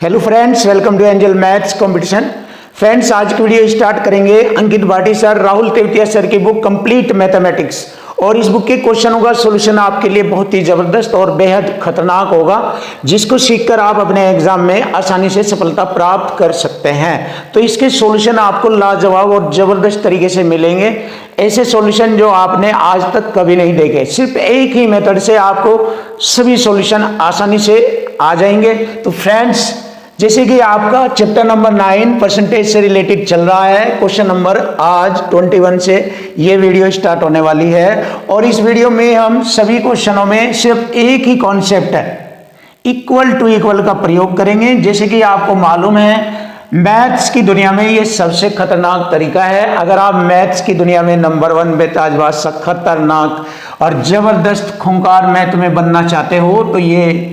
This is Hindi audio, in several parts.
Hello friends, welcome to Angel Maths competition. Friends, आज की वीडियो स्टार्ट करेंगे अंकित भाटी सर, राहुल तेवतिया सर की बुक कंप्लीट मैथमेटिक्स। और इस बुक के क्वेश्चनों का सॉल्यूशन आपके लिए बहुत ही जबरदस्त और बेहद खतरनाक होगा, जिसको सीखकर आप अपने एग्जाम में आसानी से सफलता प्राप्त कर सकते हैं। तो इसके सॉल्यूशन आपको लाजवाब और जबरदस्त तरीके से मिलेंगे, ऐसे सॉल्यूशन जो आपने आज तक कभी नहीं देखे। सिर्फ एक ही मेथड से आपको सभी सॉल्यूशन आसानी से आ जाएंगे। तो फ्रेंड्स, जैसे कि आपका चैप्टर नंबर 9 परसेंटेज से रिलेटेड चल रहा है, क्वेश्चन नंबर आज 21 से ये वीडियो स्टार्ट होने वाली है। और इस वीडियो में हम सभी क्वेश्चनों में सिर्फ एक ही कॉन्सेप्ट है, इक्वल टू इक्वल का प्रयोग करेंगे। जैसे कि आपको मालूम है, मैथ्स की दुनिया में ये सबसे खतरनाक तरीका है। अगर आप मैथ्स की दुनिया में नंबर 1 बेताजबाज खतरनाक और जबरदस्त खूंखार मैथ में बनना चाहते हो, तो ये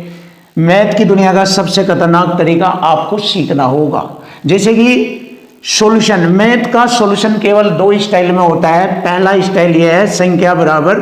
मैथ की दुनिया का सबसे खतरनाक तरीका आपको सीखना होगा। जैसे कि सॉल्यूशन, मैथ का सॉल्यूशन केवल 2 स्टाइल में होता है। पहला स्टाइल यह है, संख्या बराबर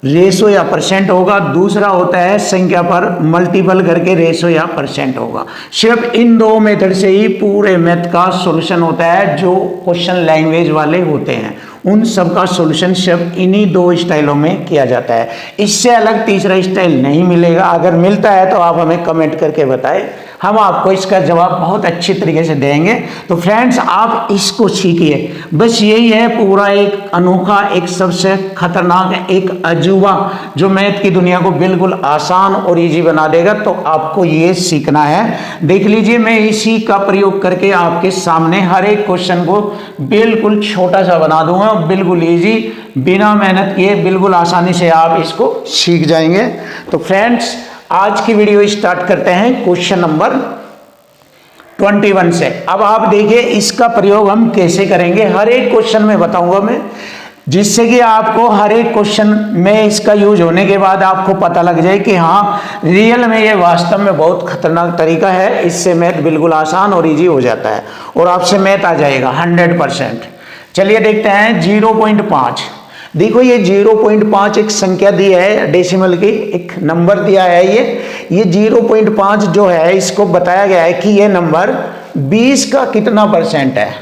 रेशो या परसेंट होगा। दूसरा होता है संख्या पर मल्टीपल करके रेशो या परसेंट होगा। सिर्फ इन 2 मेथड से ही पूरे मैथ का सॉल्यूशन होता है। जो क्वेश्चन लैंग्वेज वाले होते हैं उन सब का सॉल्यूशन सिर्फ इन्हीं 2 स्टाइलों में किया जाता है। इससे अलग तीसरा स्टाइल नहीं मिलेगा। अगर मिलता है तो आप हमें कमेंट करके बताएं, हम आपको इसका जवाब बहुत अच्छी तरीके से देंगे। तो फ्रेंड्स, आप इसको सीखिए। बस यही है पूरा एक अनोखा, एक सबसे खतरनाक, एक अजूबा जो मैथ की दुनिया को बिल्कुल आसान और इजी बना देगा। तो आपको ये सीखना है। देख लीजिए, मैं इसी का प्रयोग करके आपके सामने हर एक क्वेश्चन को बिल्कुल छोटा सा बना दूंगा, बिल्कुल इजी, बिना मेहनत किए बिल्कुल आसानी से आप इसको सीख जाएंगे। तो फ्रेंड्स, आज की वीडियो स्टार्ट करते हैं क्वेश्चन नंबर 21 से। अब आप देखिए इसका प्रयोग हम कैसे करेंगे, हर एक क्वेश्चन में बताऊंगा मैं, जिससे कि आपको हर एक क्वेश्चन में इसका यूज होने के बाद आपको पता लग जाए कि हाँ, रियल में ये वास्तव में बहुत खतरनाक तरीका है। इससे मैथ बिल्कुल आसान और इजी हो जाता है और आपसे मैथ आ जाएगा 100%। चलिए देखते हैं 0.5। देखो, ये 0.5 एक संख्या दी है, डेसिमल की एक नंबर दिया है। ये 0.5 जो है, इसको बताया गया है कि ये नंबर 20 का कितना परसेंट है।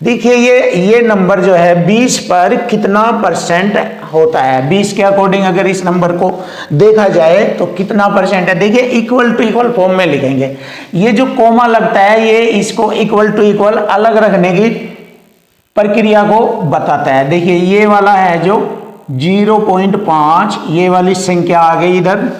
देखिए, ये नंबर जो है 20 पर कितना परसेंट होता है। 20 के अकॉर्डिंग अगर इस नंबर को देखा जाए तो कितना परसेंट है। देखिए, इक्वल टू इक्वल फॉर्म में लिखेंगे। ये जो कोमा लगता है, ये इसको इक्वल टू इक्वल अलग रखने की प्रक्रिया को बताता है। देखिए, ये वाला है जो 0.5, ये वाली संख्या आ गई इधर,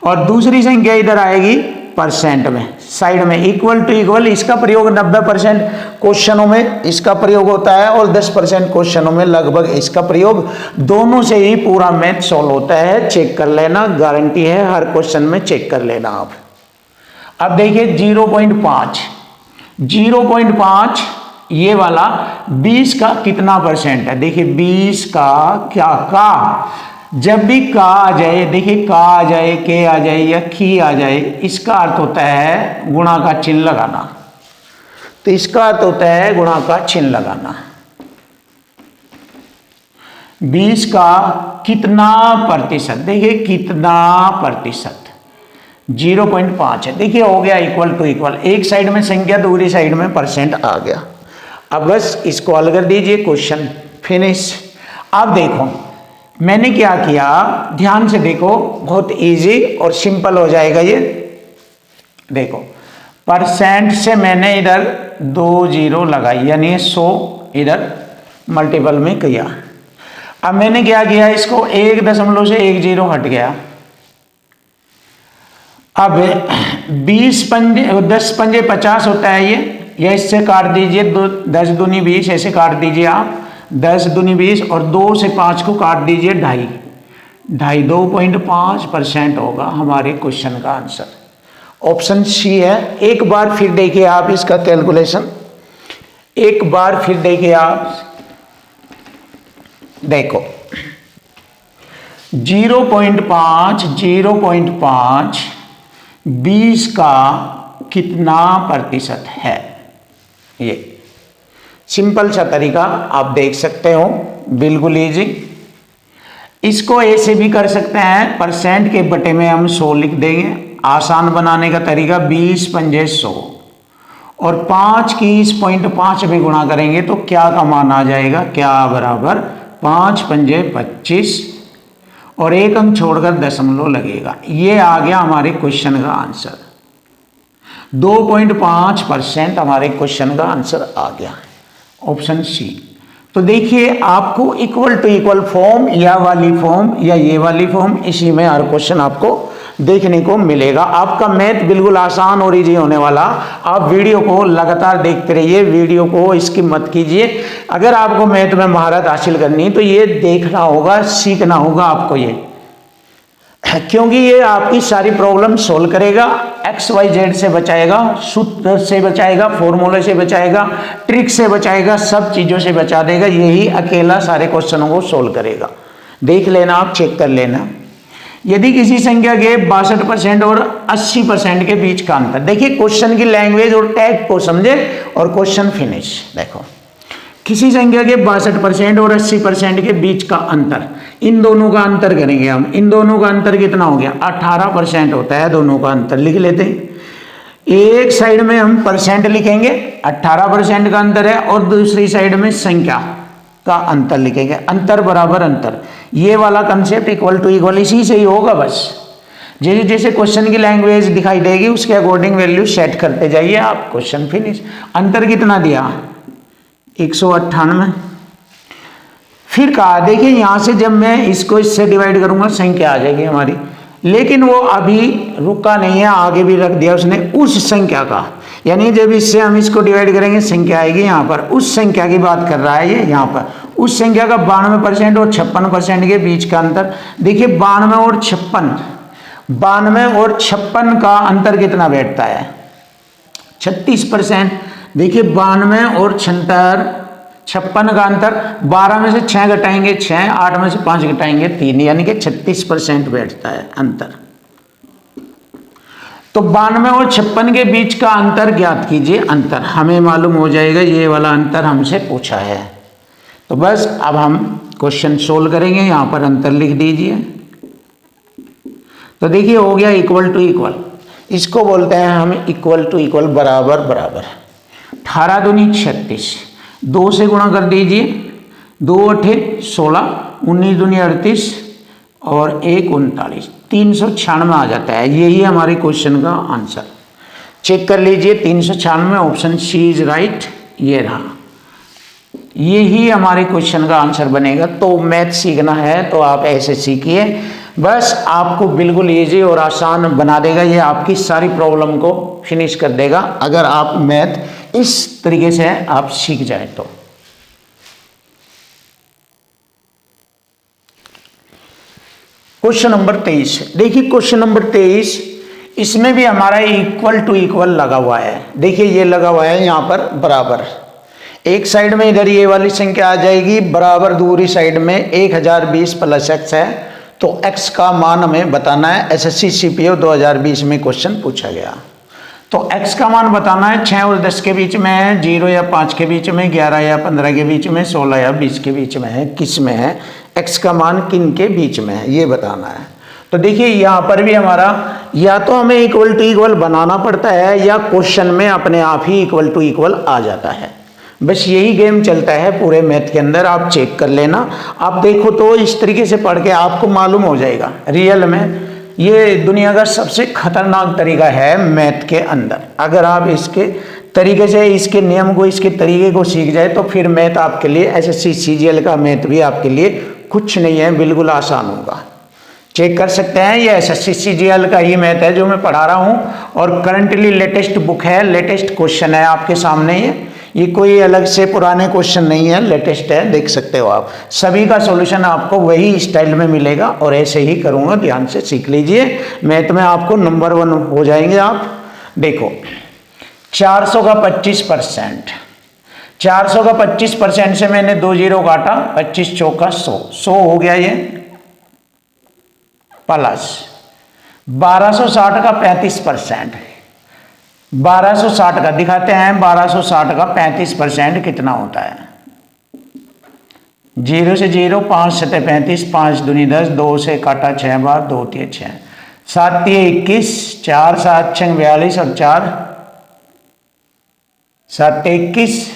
और दूसरी संख्या इधर आएगी परसेंट में, साइड में। इक्वल टू इक्वल, इसका प्रयोग 90% क्वेश्चनों में इसका प्रयोग होता है और 10% क्वेश्चनों में लगभग इसका प्रयोग। दोनों से ही पूरा मैथ सॉल्व होता है। चेक कर लेना, गारंटी है, हर क्वेश्चन में चेक कर लेना आप। अब देखिए 0.5 ये वाला 20 का कितना परसेंट है। देखिए 20 का क्या, का जब भी का आ जाए, देखिए का आ जाए, के आ जाए या खी आ जाए, इसका अर्थ होता है गुणा का चिन्ह लगाना। तो इसका अर्थ होता है गुणा का चिन्ह लगाना। 20 का कितना प्रतिशत, देखिए कितना प्रतिशत, 0.5 है। देखिए हो गया इक्वल टू इक्वल, एक साइड में संख्या, दूसरी साइड में परसेंट आ गया। अब बस इसको हल कर दीजिए, क्वेश्चन फिनिश। अब देखो मैंने क्या किया, ध्यान से देखो, बहुत इजी और सिंपल हो जाएगा ये। देखो, परसेंट से मैंने इधर 2 0 लगाई, यानी 100 इधर मल्टीपल में किया। अब मैंने क्या किया, इसको 1 दशमलव से 1 0 हट गया। अब 10 पंजे 50 होता है ये इससे काट दीजिए, 10 दूनी 20, ऐसे काट दीजिए आप, 10 दूनी 20, और 2 से 5 को काट दीजिए 2.5, 2.5% होगा हमारे क्वेश्चन का आंसर। ऑप्शन सी है। एक बार फिर देखिए आप इसका कैलकुलेशन, एक बार फिर देखिए आप, देखो 0.5 20 का कितना प्रतिशत है। ये सिंपल सा तरीका आप देख सकते हो, बिल्कुल इजी। इसको ऐसे भी कर सकते हैं, परसेंट के बटे में हम 100 लिख देंगे, आसान बनाने का तरीका 20 पंजे 100 और 5 की इस 0.5 में गुणा करेंगे तो क्या का मान आ जाएगा, क्या बराबर 5 पंजे 25 और एक अंक छोड़कर दशमलव लगेगा। ये आ गया हमारे क्वेश्चन का आंसर। 2.5% हमारे क्वेश्चन का आंसर आ गया, ऑप्शन सी। तो देखिए आपको इक्वल टू इक्वल फॉर्म या वाली फॉर्म या ये वाली फॉर्म, इसी में हर क्वेश्चन आपको देखने को मिलेगा। आपका मैथ बिल्कुल आसान और इजी होने वाला। आप वीडियो को लगातार देखते रहिए, वीडियो को स्किप मत कीजिए। अगर आपको मैथ में महारत हासिल करनी तो ये देखना होगा, सीखना होगा आपको ये, क्योंकि ये आपकी सारी प्रॉब्लम सोल्व करेगा, XYZ से बचाएगा, सूत्र से बचाएगा, फॉर्मूले से बचाएगा, ट्रिक से बचाएगा, सब चीज़ों से बचा देगा। यही अकेला सारे क्वेश्चनों को सोल्व करेगा। देख लेना, आप चेक कर लेना। यदि किसी संख्या के 62% और 80% के बीच का अंतर, देखिए क्वेश्चन की लैंग्वेज और टैग को समझे और क्वेश्चन फिनिश। देखो किसी संख्या के 62% और 80% के बीच का अंतर, इन दोनों का अंतर करेंगे हम। इन दोनों का अंतर कितना हो गया, 18% होता है दोनों का अंतर। लिख लेते हैं, एक साइड में हम परसेंट लिखेंगे, 18% का अंतर है, और दूसरी साइड में संख्या का अंतर लिखेंगे। अंतर बराबर अंतर, ये वाला कंसेप्ट इक्वल टू इक्वल इसी से ही होगा। बस जैसे जैसे क्वेश्चन की लैंग्वेज दिखाई देगी उसके अकॉर्डिंग वैल्यू सेट करते जाइए आप, क्वेश्चन फिनिश। अंतर कितना दिया, 198। फिर कहा, देखिए यहां से जब मैं इसको इससे डिवाइड करूंगा संख्या आ जाएगी हमारी, लेकिन वो अभी रुका नहीं है, आगे भी रख दिया उसने उस संख्या का, यानी जब इससे हम इसको डिवाइड करेंगे संख्या आएगी यहाँ पर, उस संख्या की बात कर रहा है ये यहाँ पर। उस संख्या का 92% और 56% के बीच का अंतर। देखिए 92 और 56, 92 और 56 का अंतर कितना बैठता है, 36%। देखिए 92 और 56 का अंतर, 12 में से 6 घटाएंगे 6, 8 में से 5 घटाएंगे 3, यानी कि 36% बैठता है अंतर। तो 92 और 56 के बीच का अंतर ज्ञात कीजिए। अंतर हमें मालूम हो जाएगा, ये वाला अंतर हमसे पूछा है। तो बस अब हम क्वेश्चन सोल्व करेंगे, यहाँ पर अंतर लिख दीजिए। तो देखिए हो गया इक्वल टू इक्वल, इसको बोलते हैं हम इक्वल टू इक्वल, बराबर बराबर। 18 दूनी 36, 2 से गुणा कर दीजिए, 2 8 16, 19 दूनी 38 और 1 39, 396 आ जाता है। यही हमारे क्वेश्चन का आंसर। चेक कर लीजिए, 396, ऑप्शन सी इज राइट। ये रहा, यही हमारे क्वेश्चन का आंसर बनेगा। तो मैथ सीखना है तो आप ऐसे सीखिए, बस आपको बिल्कुल इजी और आसान बना देगा। ये आपकी सारी प्रॉब्लम को फिनिश कर देगा अगर आप मैथ इस तरीके से आप सीख जाए तो। क्वेश्चन नंबर 23, देखिए क्वेश्चन नंबर 23, इसमें भी हमारा इक्वल टू इक्वल लगा हुआ है। देखिए ये लगा हुआ है यहाँ पर बराबर, एक साइड में इधर ये वाली संख्या आ जाएगी, बराबर दूसरी साइड में 1020 प्लस x है। तो x का मान हमें बताना है। एसएससी सीपीओ 2020 में क्वेश्चन पूछा गया। तो x का मान बताना है, 6 और 10 के बीच में है, 0 या 5 के बीच में, 11 या 15 के बीच में, 16 या 20 के बीच में है, किस में है, x का मान किन के बीच में है, ये बताना है। तो देखिए यहाँ पर भी हमारा या तो हमें इक्वल टू इक्वल बनाना पड़ता है या क्वेश्चन में अपने आप ही इक्वल टू इक्वल आ जाता है। बस यही गेम चलता है पूरे मैथ के अंदर, आप चेक कर लेना। आप देखो तो इस तरीके से पढ़ के आपको मालूम हो जाएगा। रियल में ये दुनिया का सबसे खतरनाक तरीका है मैथ के अंदर। अगर आप इसके तरीके से, इसके नियम को, इसके तरीके को सीख जाए तो फिर मैथ आपके लिए, एसएससी सीजीएल का मैथ भी आपके लिए कुछ नहीं है, बिल्कुल आसान होगा। चेक कर सकते हैं, ये एसएससी सीजीएल का ही मैथ है जो मैं पढ़ा रहा हूँ और करंटली लेटेस्ट बुक है, लेटेस्ट क्वेश्चन है आपके सामने। ये कोई अलग से पुराने क्वेश्चन नहीं है, लेटेस्ट है, देख सकते हो आप। सभी का सॉल्यूशन आपको वही स्टाइल में मिलेगा और ऐसे ही करूँगा, ध्यान से सीख लीजिए। मैथ में आपको नंबर 1 हो जाएंगे आप। देखो 400 का 25%, 400 का 25% से मैंने 2 जीरो काटा, 25 चौका 100, 100 हो गया ये, प्लस 1260 का 35%, 1260 का दिखाते हैं, 1260 का 35% कितना होता है। 0 से 0, 5 सतह 35, 5 दूनी 10, 2 से काटा 6 बार, 2 3 6, 7 3 21, 4 7 6 42 और 4 7 21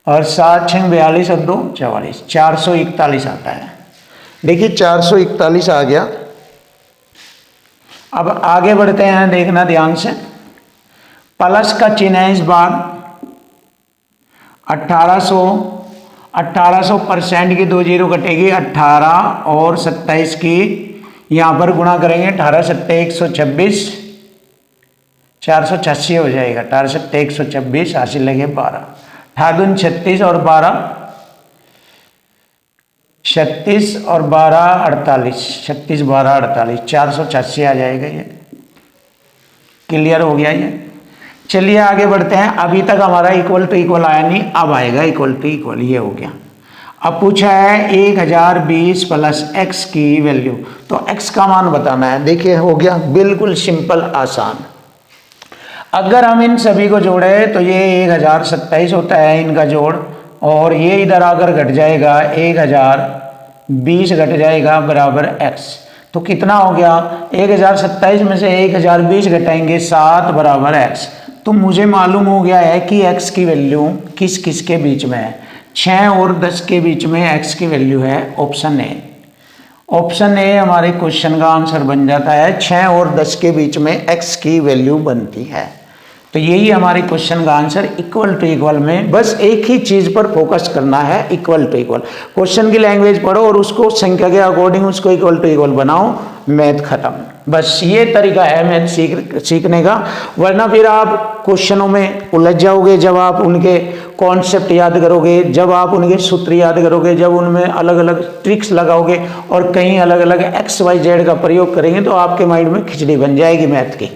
और 7 6 42 और 2 44, 441 आता है। देखिए 441 आ गया। अब आगे बढ़ते हैं, देखना ध्यान से। प्लस का चिन्ह है इस बार। 1800% की 2 जीरो कटेगी, 18 और 27 की यहाँ पर गुणा करेंगे। 18 7 126, 486 हो जाएगा। 18 7 126, हासिल लगे 12, 18 36 और 12 36 और 12 48, 36 12 48, 486 आ जाएगा। ये क्लियर हो गया ये। चलिए आगे बढ़ते हैं। अभी तक हमारा इक्वल टू इक्वल आया नहीं, अब आएगा इक्वल टू इक्वल। ये हो गया। अब पूछा है 1020 प्लस x की वैल्यू, तो x का मान बताना है। देखिए हो गया, बिल्कुल सिंपल आसान। अगर हम इन सभी को जोड़े तो ये 1027 होता है इनका जोड़, और ये इधर आकर घट जाएगा, 1020 घट जाएगा बराबर x। तो कितना हो गया, 1027 में से 1020 घटाएंगे 7 बराबर x। तो मुझे मालूम हो गया है कि x की वैल्यू किस किस के बीच में है। 6 और 10 के बीच में x की वैल्यू है ऑप्शन ए। ऑप्शन ए हमारे क्वेश्चन का आंसर बन जाता है। 6 और 10 के बीच में x की वैल्यू बनती है। तो यही हमारे क्वेश्चन का आंसर। इक्वल टू इक्वल में बस एक ही चीज पर फोकस करना है, इक्वल टू इक्वल। क्वेश्चन की लैंग्वेज पढ़ो और उसको संख्या के अकॉर्डिंग उसको इक्वल टू इक्वल बनाओ, मैथ खत्म। बस ये तरीका है मैथ सीखने का। वरना फिर आप क्वेश्चनों में उलझ जाओगे जब आप उनके कॉन्सेप्ट याद करोगे, जब आप उनके सूत्र याद करोगे, जब उनमें अलग अलग ट्रिक्स लगाओगे और कहीं अलग अलग XYZ का प्रयोग करेंगे तो आपके माइंड में खिचड़ी बन जाएगी मैथ की,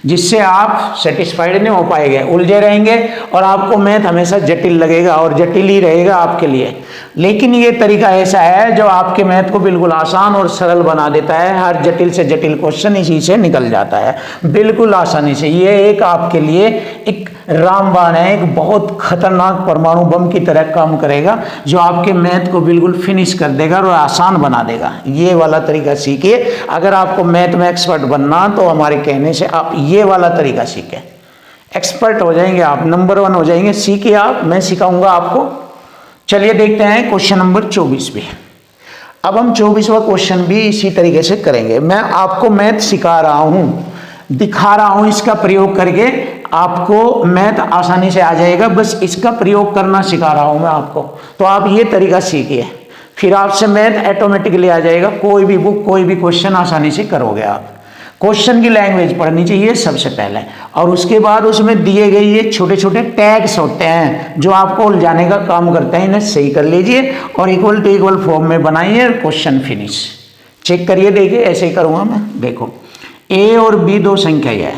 जिससे आप सेटिस्फाइड नहीं हो पाएंगे, उलझे रहेंगे और आपको मैथ हमेशा जटिल लगेगा और जटिल ही रहेगा आपके लिए। लेकिन ये तरीका ऐसा है जो आपके मैथ को बिल्कुल आसान और सरल बना देता है। हर जटिल से जटिल क्वेश्चन इसी से निकल जाता है बिल्कुल आसानी से। ये एक आपके लिए एक रामबाण है, एक बहुत खतरनाक परमाणु बम की तरह काम करेगा जो आपके मैथ को बिल्कुल फिनिश कर देगा और आसान बना देगा। ये वाला तरीका सीखिए। अगर आपको मैथ में एक्सपर्ट बनना तो हमारे कहने से आप ये वाला तरीका सीखें, एक्सपर्ट हो जाएंगे आप, नंबर 1 हो जाएंगे। सीखिए आप, मैं सिखाऊंगा आपको। चलिए देखते हैं क्वेश्चन नंबर 24 भी। अब हम 24वां क्वेश्चन भी इसी तरीके से करेंगे। मैं आपको मैथ सिखा रहा हूं, दिखा रहा हूं, इसका प्रयोग करके आपको मैथ आसानी से आ जाएगा। बस इसका प्रयोग करना सिखा रहा हूं मैं आपको। तो आप ये तरीका सीखिए, फिर आपसे मैथ ऑटोमेटिकली आ जाएगा। कोई भी बुक, कोई भी क्वेश्चन आसानी से करोगे आप। क्वेश्चन की लैंग्वेज पढ़नी चाहिए सबसे पहले, और उसके बाद उसमें दिए गए ये छोटे छोटे टैग्स होते हैं जो आपको उलझाने का काम करते हैं। इन्हें सही कर लीजिए और इक्वल टू इक्वल फॉर्म में बनाइए, क्वेश्चन फिनिश। चेक करिए, देखिए ऐसे ही करूंगा मैं। देखो ए और बी दो संख्या है।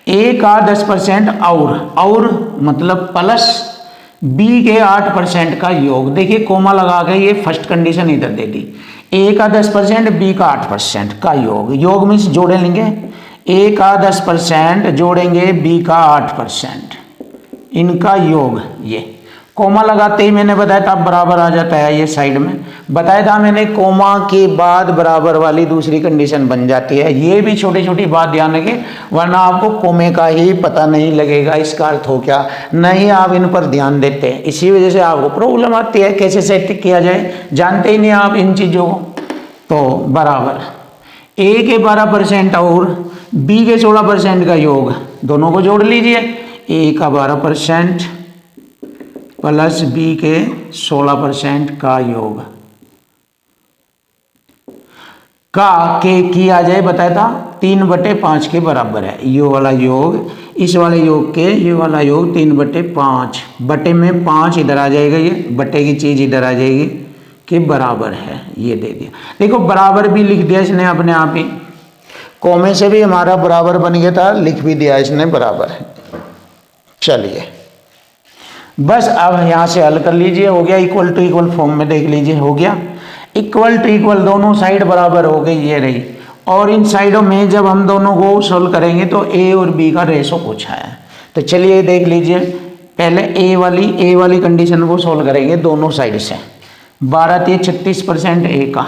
ए का 10% और मतलब प्लस बी के 8% का योग। देखिए कोमा लगा के ये फर्स्ट कंडीशन इधर दे दी। ए का 10%, बी का 8% का योग। योग मीन्स जोड़े लेंगे, ए का 10% जोड़ेंगे बी का 8%, इनका योग। ये कोमा लगाते ही मैंने बताया था बराबर आ जाता है। ये साइड में बताया था मैंने, कोमा के बाद बराबर वाली दूसरी कंडीशन बन जाती है। ये भी छोटी छोटी बात ध्यान रखें, वरना आपको कोमे का ही पता नहीं लगेगा इसका अर्थ हो क्या, नहीं आप इन पर ध्यान देते हैं। इसी वजह से आपको प्रॉब्लम आती है, कैसे सेट किया जाए, जानते ही नहीं आप इन चीज़ों को। तो बराबर ए के 12% और बी के 16% का योग, दोनों को जोड़ लीजिए। ए का 12% प्लस बी के 16% का योग का की आ जाए, बताया था 3/5 के बराबर है। ये वाला योग इस वाले योग के, ये वाला योग 3/5, बटे में 5 इधर आ जाएगा, ये बटे की चीज इधर आ जाएगी कि बराबर है। ये दे दिया, देखो बराबर भी लिख दिया इसने अपने आप ही, कोमे से भी हमारा बराबर बन गया था, लिख भी दिया इसने बराबर है। चलिए बस अब यहाँ से हल कर लीजिए, हो गया। इक्वल टू इक्वल फॉर्म में देख लीजिए, हो गया। इक्वल टू इक्वल दोनों साइड बराबर हो गई, ये रही। और इन साइडों में जब हम दोनों को सोल्व करेंगे तो ए और बी का रेशो पूछा है। तो चलिए देख लीजिए, पहले ए वाली कंडीशन को सोल्व करेंगे दोनों साइड से। 12 3 36% ए का,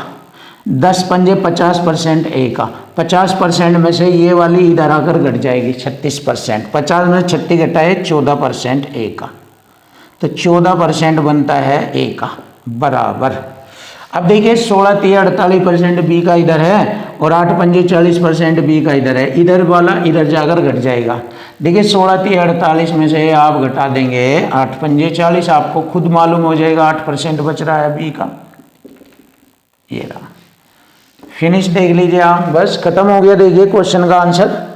10 पंजे 50% ए का, 50% में से ये वाली इधर आकर घट जाएगी 36%, 50 में 36 घटाए 14% ए का, तो 14% बनता है ए का बराबर। अब देखिए 16 3 48% बी का इधर है और 8 पंजे 40% बी का इधर है, इधर वाला इधर जाकर घट जाएगा। देखिए 16 3 48 में से आप घटा देंगे 8 पंजे 40, आपको खुद मालूम हो जाएगा 8% बच रहा है बी का, ये रहा। फिनिश देख लीजिए आप, बस खत्म हो गया। देखिए क्वेश्चन का आंसर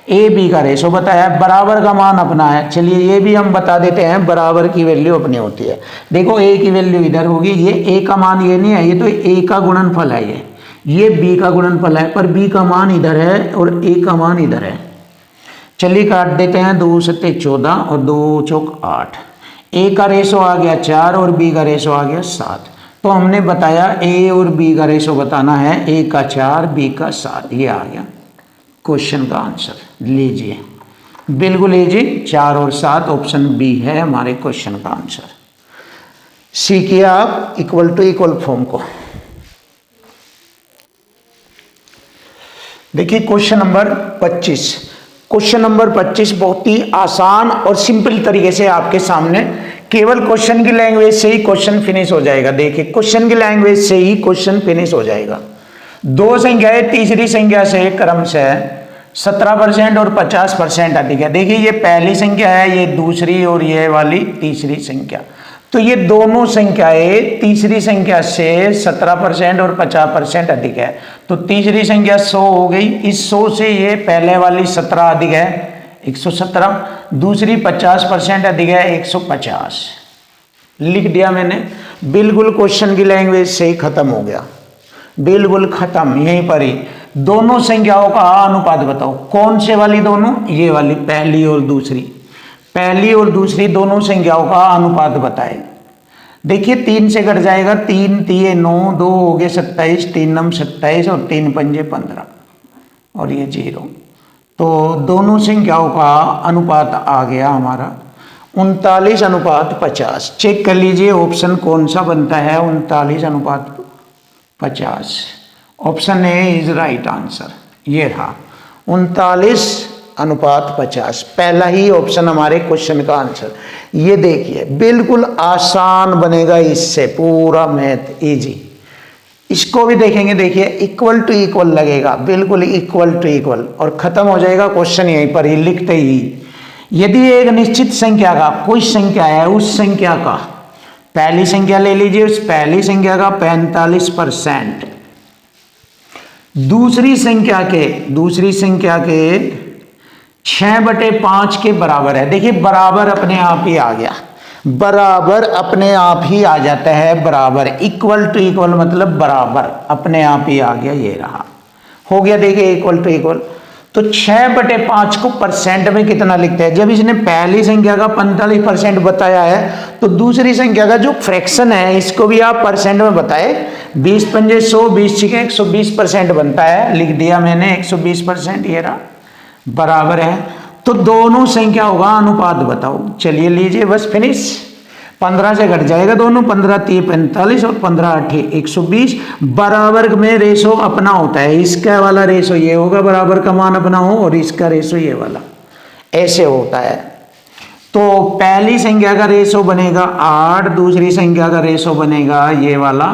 ए बी का रेशो बताया, बराबर का मान अपना है। चलिए ये भी हम बता देते हैं, बराबर की वैल्यू अपनी होती है। देखो ए की वैल्यू इधर होगी, ये ए का मान ये नहीं है, ये तो ए का गुणनफल है, ये बी का गुणनफल है, पर बी का मान इधर है और ए का मान इधर है। चलिए काट देते हैं, 2 सत्ते 14 और 2 चौक 8। ए का रेशो आ गया 4 और बी का रेशो आ गया 7। तो हमने बताया ए और बी का रेशो बताना है, ए का 4 बी का 7, ये आ गया क्वेश्चन का आंसर। लीजिए बिल्कुल लीजिए, 4 और 7 ऑप्शन बी है हमारे क्वेश्चन का आंसर। सीखिए आप इक्वल टू इक्वल फॉर्म को। देखिए क्वेश्चन नंबर 25। क्वेश्चन नंबर 25 बहुत ही आसान और सिंपल तरीके से आपके सामने, केवल क्वेश्चन की लैंग्वेज से ही क्वेश्चन फिनिश हो जाएगा। देखिए क्वेश्चन की लैंग्वेज से ही क्वेश्चन फिनिश हो जाएगा। दो संख्याएं तीसरी संख्या से क्रम से 17% और 50% अधिक है। देखिए ये पहली संख्या है, ये दूसरी और ये वाली तीसरी संख्या। तो ये दोनों संख्याएं तीसरी संख्या से 17% और 50% अधिक है। तो तीसरी संख्या 100 हो गई, इस 100 से ये पहले वाली 17 अधिक है 117, दूसरी 50% अधिक है 150। लिख दिया मैंने, बिल्कुल क्वेश्चन की लैंग्वेज से ही खत्म हो गया, बिल्कुल खत्म। यहीं पर ही दोनों संख्याओं का अनुपात बताओ। कौन से वाली दोनों? ये वाली पहली और दूसरी, पहली और दूसरी दोनों संख्याओं का अनुपात बताए। देखिए 3 से कट जाएगा, 3 3 9, 2 हो गए 27, 3 9 27 और 3 पंजे 15 और ये 0। तो दोनों संख्याओं का अनुपात आ गया हमारा 39:50। चेक कर लीजिए ऑप्शन कौन सा बनता है 39:50। Option A is right answer, ये रहा 39:50, पहला ही ऑप्शन हमारे क्वेश्चन का आंसर। ये देखिए बिल्कुल आसान बनेगा, इससे पूरा मैथ इजी। इसको भी देखेंगे, देखिए इक्वल टू इक्वल लगेगा, बिल्कुल इक्वल टू इक्वल, और खत्म हो जाएगा क्वेश्चन यहीं पर ही लिखते ही। यदि एक निश्चित संख्या का कोई संख्या है, उस संख्या का पहली संख्या ले लीजिए, उस पहली संख्या का 45% दूसरी संख्या के 6/5 के बराबर है। देखिए बराबर अपने आप ही आ गया, बराबर अपने आप ही आ जाता है, बराबर इक्वल टू इक्वल मतलब बराबर अपने आप ही आ गया, ये रहा हो गया। देखिए इक्वल टू इक्वल, तो 6/5 को परसेंट में कितना लिखते हैं? जब इसने पहली संख्या का 45% बताया है, तो दूसरी संख्या का जो फ्रैक्शन है इसको भी आप परसेंट में बताए। 20 पंजे 100, 20 छिके 120% बनता है, लिख दिया मैंने 120%, ये रहा बराबर है। तो दोनों संख्याओं का अनुपात बताओ। चलिए लीजिए बस फिनिश। 15 से घट जाएगा दोनों, 15 3 45 और 15 8 120। बराबर में रेशो अपना होता है, इसका वाला रेशो ये होगा, बराबर का मान अपना हो, और इसका रेशो ये वाला, ऐसे होता है। तो पहली संख्या का रेशो बनेगा 8, दूसरी संख्या का रेशो बनेगा ये वाला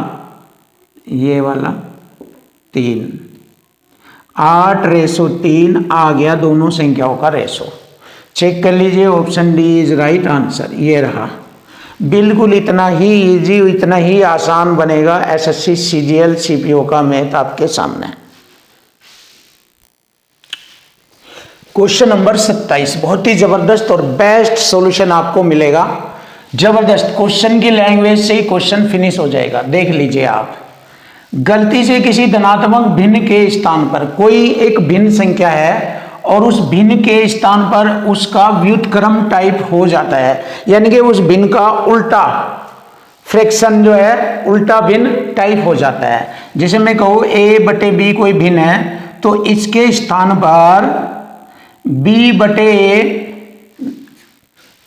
3। 8:3 आ गया दोनों संख्याओं का रेशो। चेक कर लीजिए, option D is right answer, ये रहा। बिल्कुल इतना ही इजी, इतना ही आसान बनेगा एसएससी सीजीएल सीपीओ का मैथ आपके सामने। क्वेश्चन नंबर 27 बहुत ही जबरदस्त और बेस्ट सॉल्यूशन आपको मिलेगा। जबरदस्त, क्वेश्चन की लैंग्वेज से ही क्वेश्चन फिनिश हो जाएगा। देख लीजिए आप, गलती से किसी धनात्मक भिन्न के स्थान पर कोई एक भिन्न संख्या है और उस भिन्न के स्थान पर उसका व्युत्क्रम टाइप हो जाता है, यानी कि उस भिन्न का उल्टा फ्रैक्शन जो है उल्टा भिन्न टाइप हो जाता है। जैसे मैं कहूँ a/b कोई भिन्न है, तो इसके स्थान पर b/a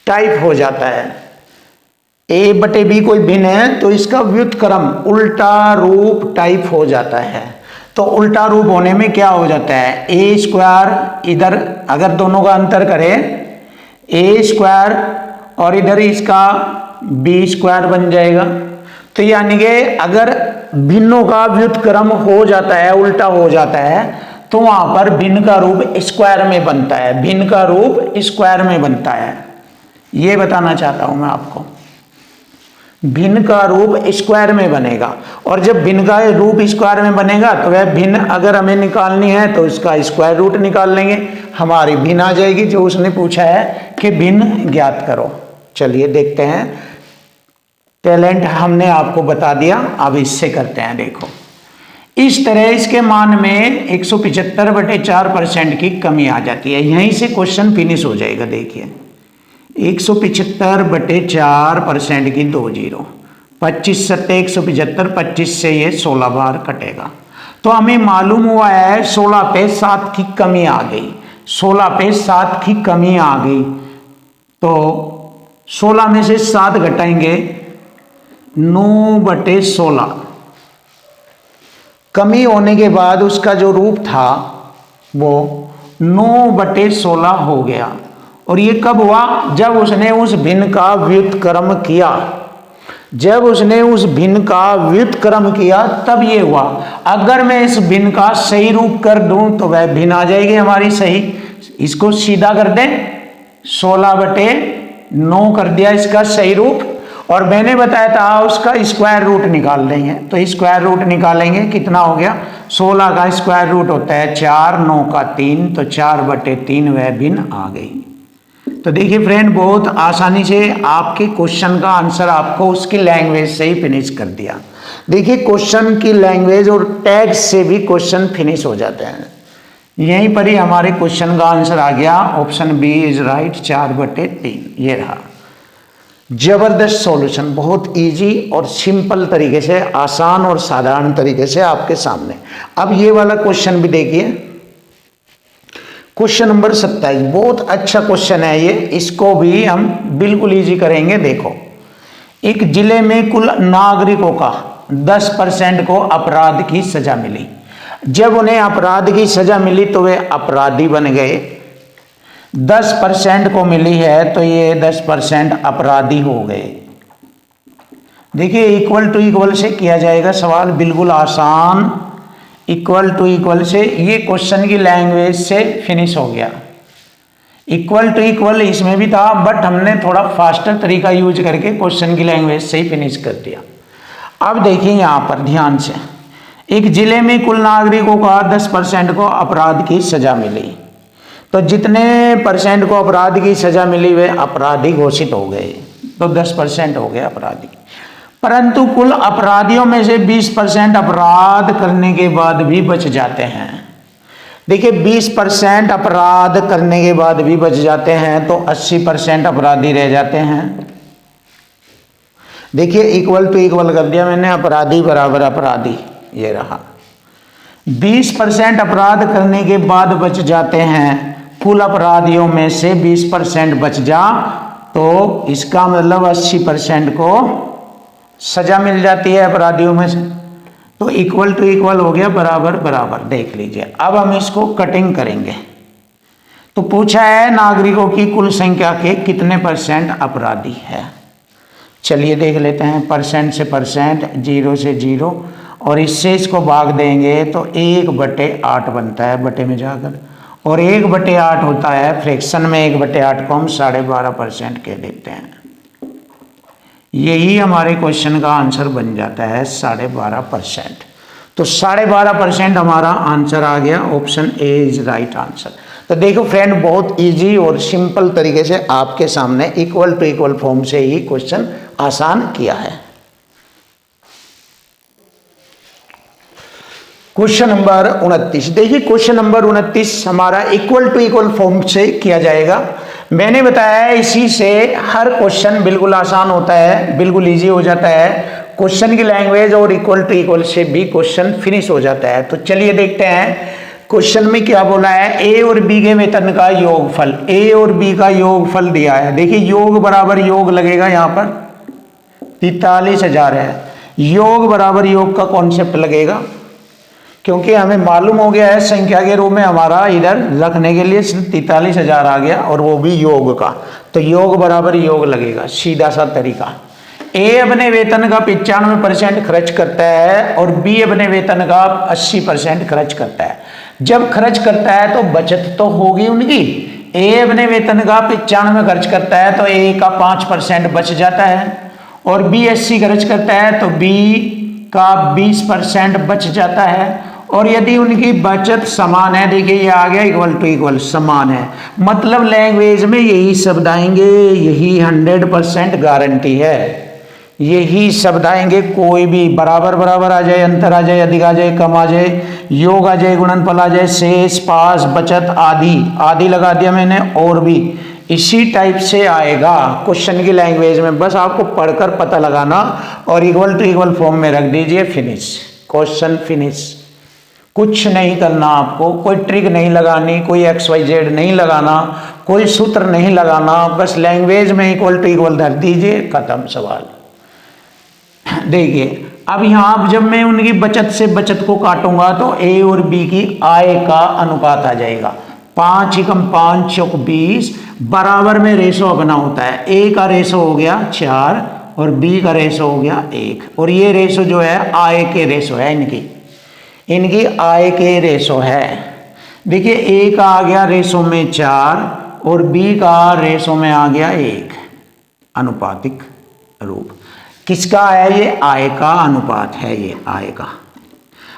टाइप हो जाता है। ए बटे बी कोई भिन्न है तो इसका व्युत्क्रम उल्टा रूप टाइप हो जाता है। तो उल्टा रूप होने में क्या हो जाता है, ए स्क्वायर इधर अगर दोनों का अंतर करें ए स्क्वायर और इधर इसका बी स्क्वायर बन जाएगा। तो यानी कि अगर भिन्नों का व्युत्क्रम हो जाता है, उल्टा हो जाता है, तो वहां पर भिन्न का रूप स्क्वायर में बनता है, भिन्न का रूप स्क्वायर में बनता है। ये बताना चाहता हूं मैं आपको, भिन्न का रूप स्क्वायर में बनेगा। और जब भिन्न का रूप स्क्वायर में बनेगा तो वह भिन्न अगर हमें निकालनी है तो इसका स्क्वायर रूट निकाल लेंगे, हमारी भिन्न आ जाएगी जो उसने पूछा है कि भिन्न ज्ञात करो। चलिए देखते हैं, टैलेंट हमने आपको बता दिया, अब इससे करते हैं। देखो इस तरह इसके मान में 175/4% की कमी आ जाती है। यहीं से क्वेश्चन फिनिश हो जाएगा। देखिए 175/4% की 2 जीरो, 25 सत्ते 175, 25 से ये 16 बार कटेगा। तो हमें मालूम हुआ है 16 पे 7 की कमी आ गई, 16 पे 7 की कमी आ गई। तो 16 में से 7 घटाएंगे 9/16। कमी होने के बाद उसका जो रूप था वो 9/16 हो गया। और ये कब हुआ, जब उसने उस भिन्न का व्युत्क्रम किया, जब उसने उस भिन्न का व्युत्क्रम किया तब ये हुआ। अगर मैं इस भिन्न का सही रूप कर दूं तो वह भिन्न आ जाएगी हमारी सही। इसको सीधा कर दें, 16/9 कर दिया इसका सही रूप। और मैंने बताया था उसका स्क्वायर रूट निकाल लेंगे, तो स्क्वायर रूट निकालेंगे, कितना हो गया, 16 का स्क्वायर रूट होता है 4, 9 का 3, तो 4/3 वह भिन्न आ गई। तो देखिए फ्रेंड, बहुत आसानी से आपके क्वेश्चन का आंसर आपको उसकी लैंग्वेज से ही फिनिश कर दिया। देखिए क्वेश्चन की लैंग्वेज और टैग से भी क्वेश्चन फिनिश हो जाते हैं। यहीं पर ही हमारे क्वेश्चन का आंसर आ गया, ऑप्शन बी इज राइट, 4/3 ये रहा। जबरदस्त सॉल्यूशन, बहुत इजी और सिंपल तरीके से, आसान और साधारण तरीके से आपके सामने। अब ये वाला क्वेश्चन भी देखिए, क्वेश्चन नंबर 27, बहुत अच्छा क्वेश्चन है ये, इसको भी हम बिल्कुल इजी करेंगे। देखो, एक जिले में कुल नागरिकों का 10% को अपराध की सजा मिली। जब उन्हें अपराध की सजा मिली तो वे अपराधी बन गए। 10% को मिली है तो ये 10% अपराधी हो गए। देखिए इक्वल टू इक्वल से किया जाएगा सवाल, बिल्कुल आसान, इक्वल टू इक्वल से। ये क्वेश्चन की लैंग्वेज से फिनिश हो गया। इक्वल टू इक्वल इसमें भी था, बट हमने थोड़ा फास्टर तरीका यूज करके क्वेश्चन की लैंग्वेज से ही फिनिश कर दिया। अब देखिए यहाँ पर ध्यान से, एक जिले में कुल नागरिकों का 10% को अपराध की सजा मिली, तो जितने परसेंट को अपराध की सजा मिली वे अपराधी घोषित हो गए, तो 10% हो गए अपराधी। परंतु कुल अपराधियों में से 20% अपराध करने के बाद भी बच जाते हैं। देखिए 20% अपराध करने के बाद भी बच जाते हैं, तो 80% अपराधी रह जाते हैं। देखिए इक्वल टू इक्वल कर दिया मैंने, अपराधी बराबर अपराधी, ये रहा। 20% अपराध करने के बाद बच जाते हैं, कुल अपराधियों में से 20% बच जा, तो इसका मतलब 80% को सजा मिल जाती है अपराधियों में से। तो इक्वल टू इक्वल हो गया, बराबर बराबर। देख लीजिए, अब हम इसको कटिंग करेंगे। तो पूछा है नागरिकों की कुल संख्या के कितने % अपराधी है। चलिए देख लेते हैं, परसेंट से परसेंट, 0 से 0, और इससे इसको भाग देंगे तो 1/8 बनता है बटे में जाकर, और 1/8 होता है फ्रैक्शन में, 1/8 को हम 12.5% कह देते हैं। यही हमारे क्वेश्चन का आंसर बन जाता है 12.5%। तो 12.5% हमारा आंसर आ गया, option A is right answer. तो देखो फ्रेंड, बहुत इजी और सिंपल तरीके से आपके सामने इक्वल टू इक्वल फॉर्म से ही क्वेश्चन आसान किया है। क्वेश्चन नंबर 29, देखिए क्वेश्चन नंबर 29 हमारा इक्वल टू इक्वल फॉर्म से किया जाएगा। मैंने बताया है इसी से हर क्वेश्चन बिल्कुल आसान होता है, बिल्कुल इजी हो जाता है। क्वेश्चन की लैंग्वेज और इक्वल टू इक्वल से भी क्वेश्चन फिनिश हो जाता है। तो चलिए देखते हैं क्वेश्चन में क्या बोला है। ए और बी के वेतन का योगफल, ए और बी का योगफल दिया है। देखिए योग बराबर योग लगेगा यहाँ पर, 43,000 है। योग बराबर योग का कॉन्सेप्ट लगेगा, क्योंकि हमें मालूम हो गया है संख्या के रूप में हमारा इधर रखने के लिए सिर्फ 43,000 आ गया, और वो भी योग का, तो योग बराबर योग लगेगा, सीधा सा तरीका। ए अपने वेतन का 95% खर्च करता है और बी अपने वेतन का 80% खर्च करता है। जब खर्च करता है तो बचत तो होगी उनकी। ए अपने वेतन का 95 खर्च करता है तो ए का 5% बच जाता है, और बी 80 खर्च करता है तो बी का 20% बच जाता है। और यदि उनकी बचत समान है, देखिए ये आ गया इक्वल टू इक्वल, समान है, मतलब लैंग्वेज में यही शब्द आएंगे, यही 100% गारंटी है, यही शब्द आएंगे। कोई भी बराबर बराबर आ जाए, अंतर आ जाए, अधिक आ जाए, कम आ जाए, योग आ जाए, गुणनफल आ जाए, शेष, पास, बचत, आदि आदि लगा दिया मैंने, और भी इसी टाइप से आएगा क्वेश्चन की लैंग्वेज में। बस आपको पढ़कर पता लगाना और इक्वल टू इक्वल फॉर्म में रख दीजिए, फिनिश, क्वेश्चन फिनिश। कुछ नहीं करना आपको, कोई ट्रिक नहीं लगानी, कोई XYZ नहीं लगाना, कोई सूत्र नहीं लगाना, बस लैंग्वेज में इक्वल टू इक्वल धर दीजिए, खत्म सवाल। देखिए अब यहां जब मैं उनकी बचत से बचत को काटूंगा तो ए और बी की आय का अनुपात आ जाएगा, 5 एकम 5 चौक 20, बराबर में रेशो अपना होता है। ए का रेशो हो गया 4 और बी का रेशो हो गया 1, और ये रेशो जो है आय के रेशो है, इनकी आय के रेशो है। देखिए ए का आ गया रेशो में 4 और बी का रेशो में आ गया 1, अनुपातिक रूप। किसका है ये? आय का अनुपात है, ये आय का।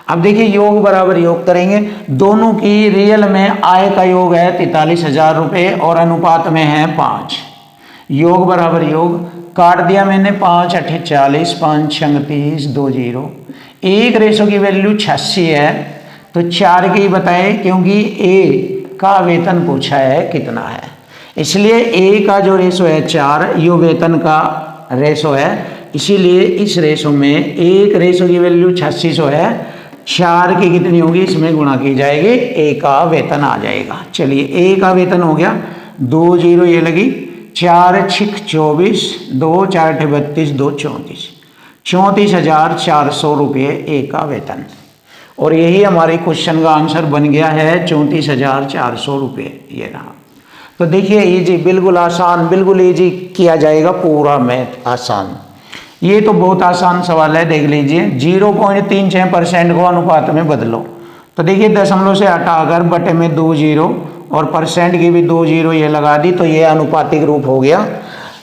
अब देखिए योग बराबर योग करेंगे, दोनों की रियल में आय का योग है 43,000 रुपये और अनुपात में है 5। योग बराबर योग काट दिया मैंने, 5 8 40, 5 6 30, 2 0। एक रेशो की वैल्यू 86 है, तो 4 की बताए, क्योंकि ए का वेतन पूछा है कितना है, इसलिए ए का जो रेशो है 4, यो वेतन का रेशो है, इसीलिए इस रेशो में एक रेशो की वैल्यू 8600 है, 4 की कितनी होगी इसमें गुणा की जाएगी, ए का वेतन आ जाएगा। चलिए ए का वेतन हो गया 2 0, ये लगी 4 6 24, 2 4 32, 2 34, 34,400 रुपये ए का वेतन। और यही हमारे क्वेश्चन का आंसर बन गया है, 34,400 रुपये, ये रहा। तो देखिए इजी, बिल्कुल आसान, बिल्कुल इजी किया जाएगा, पूरा मैथ आसान। ये तो बहुत आसान सवाल है, देख लीजिए। 0.36% को अनुपात में बदलो, तो देखिए दशमलव से हटाकर बटे में 2 0 और परसेंट की भी 2 0 ये लगा दी, तो ये अनुपातिक रूप हो गया।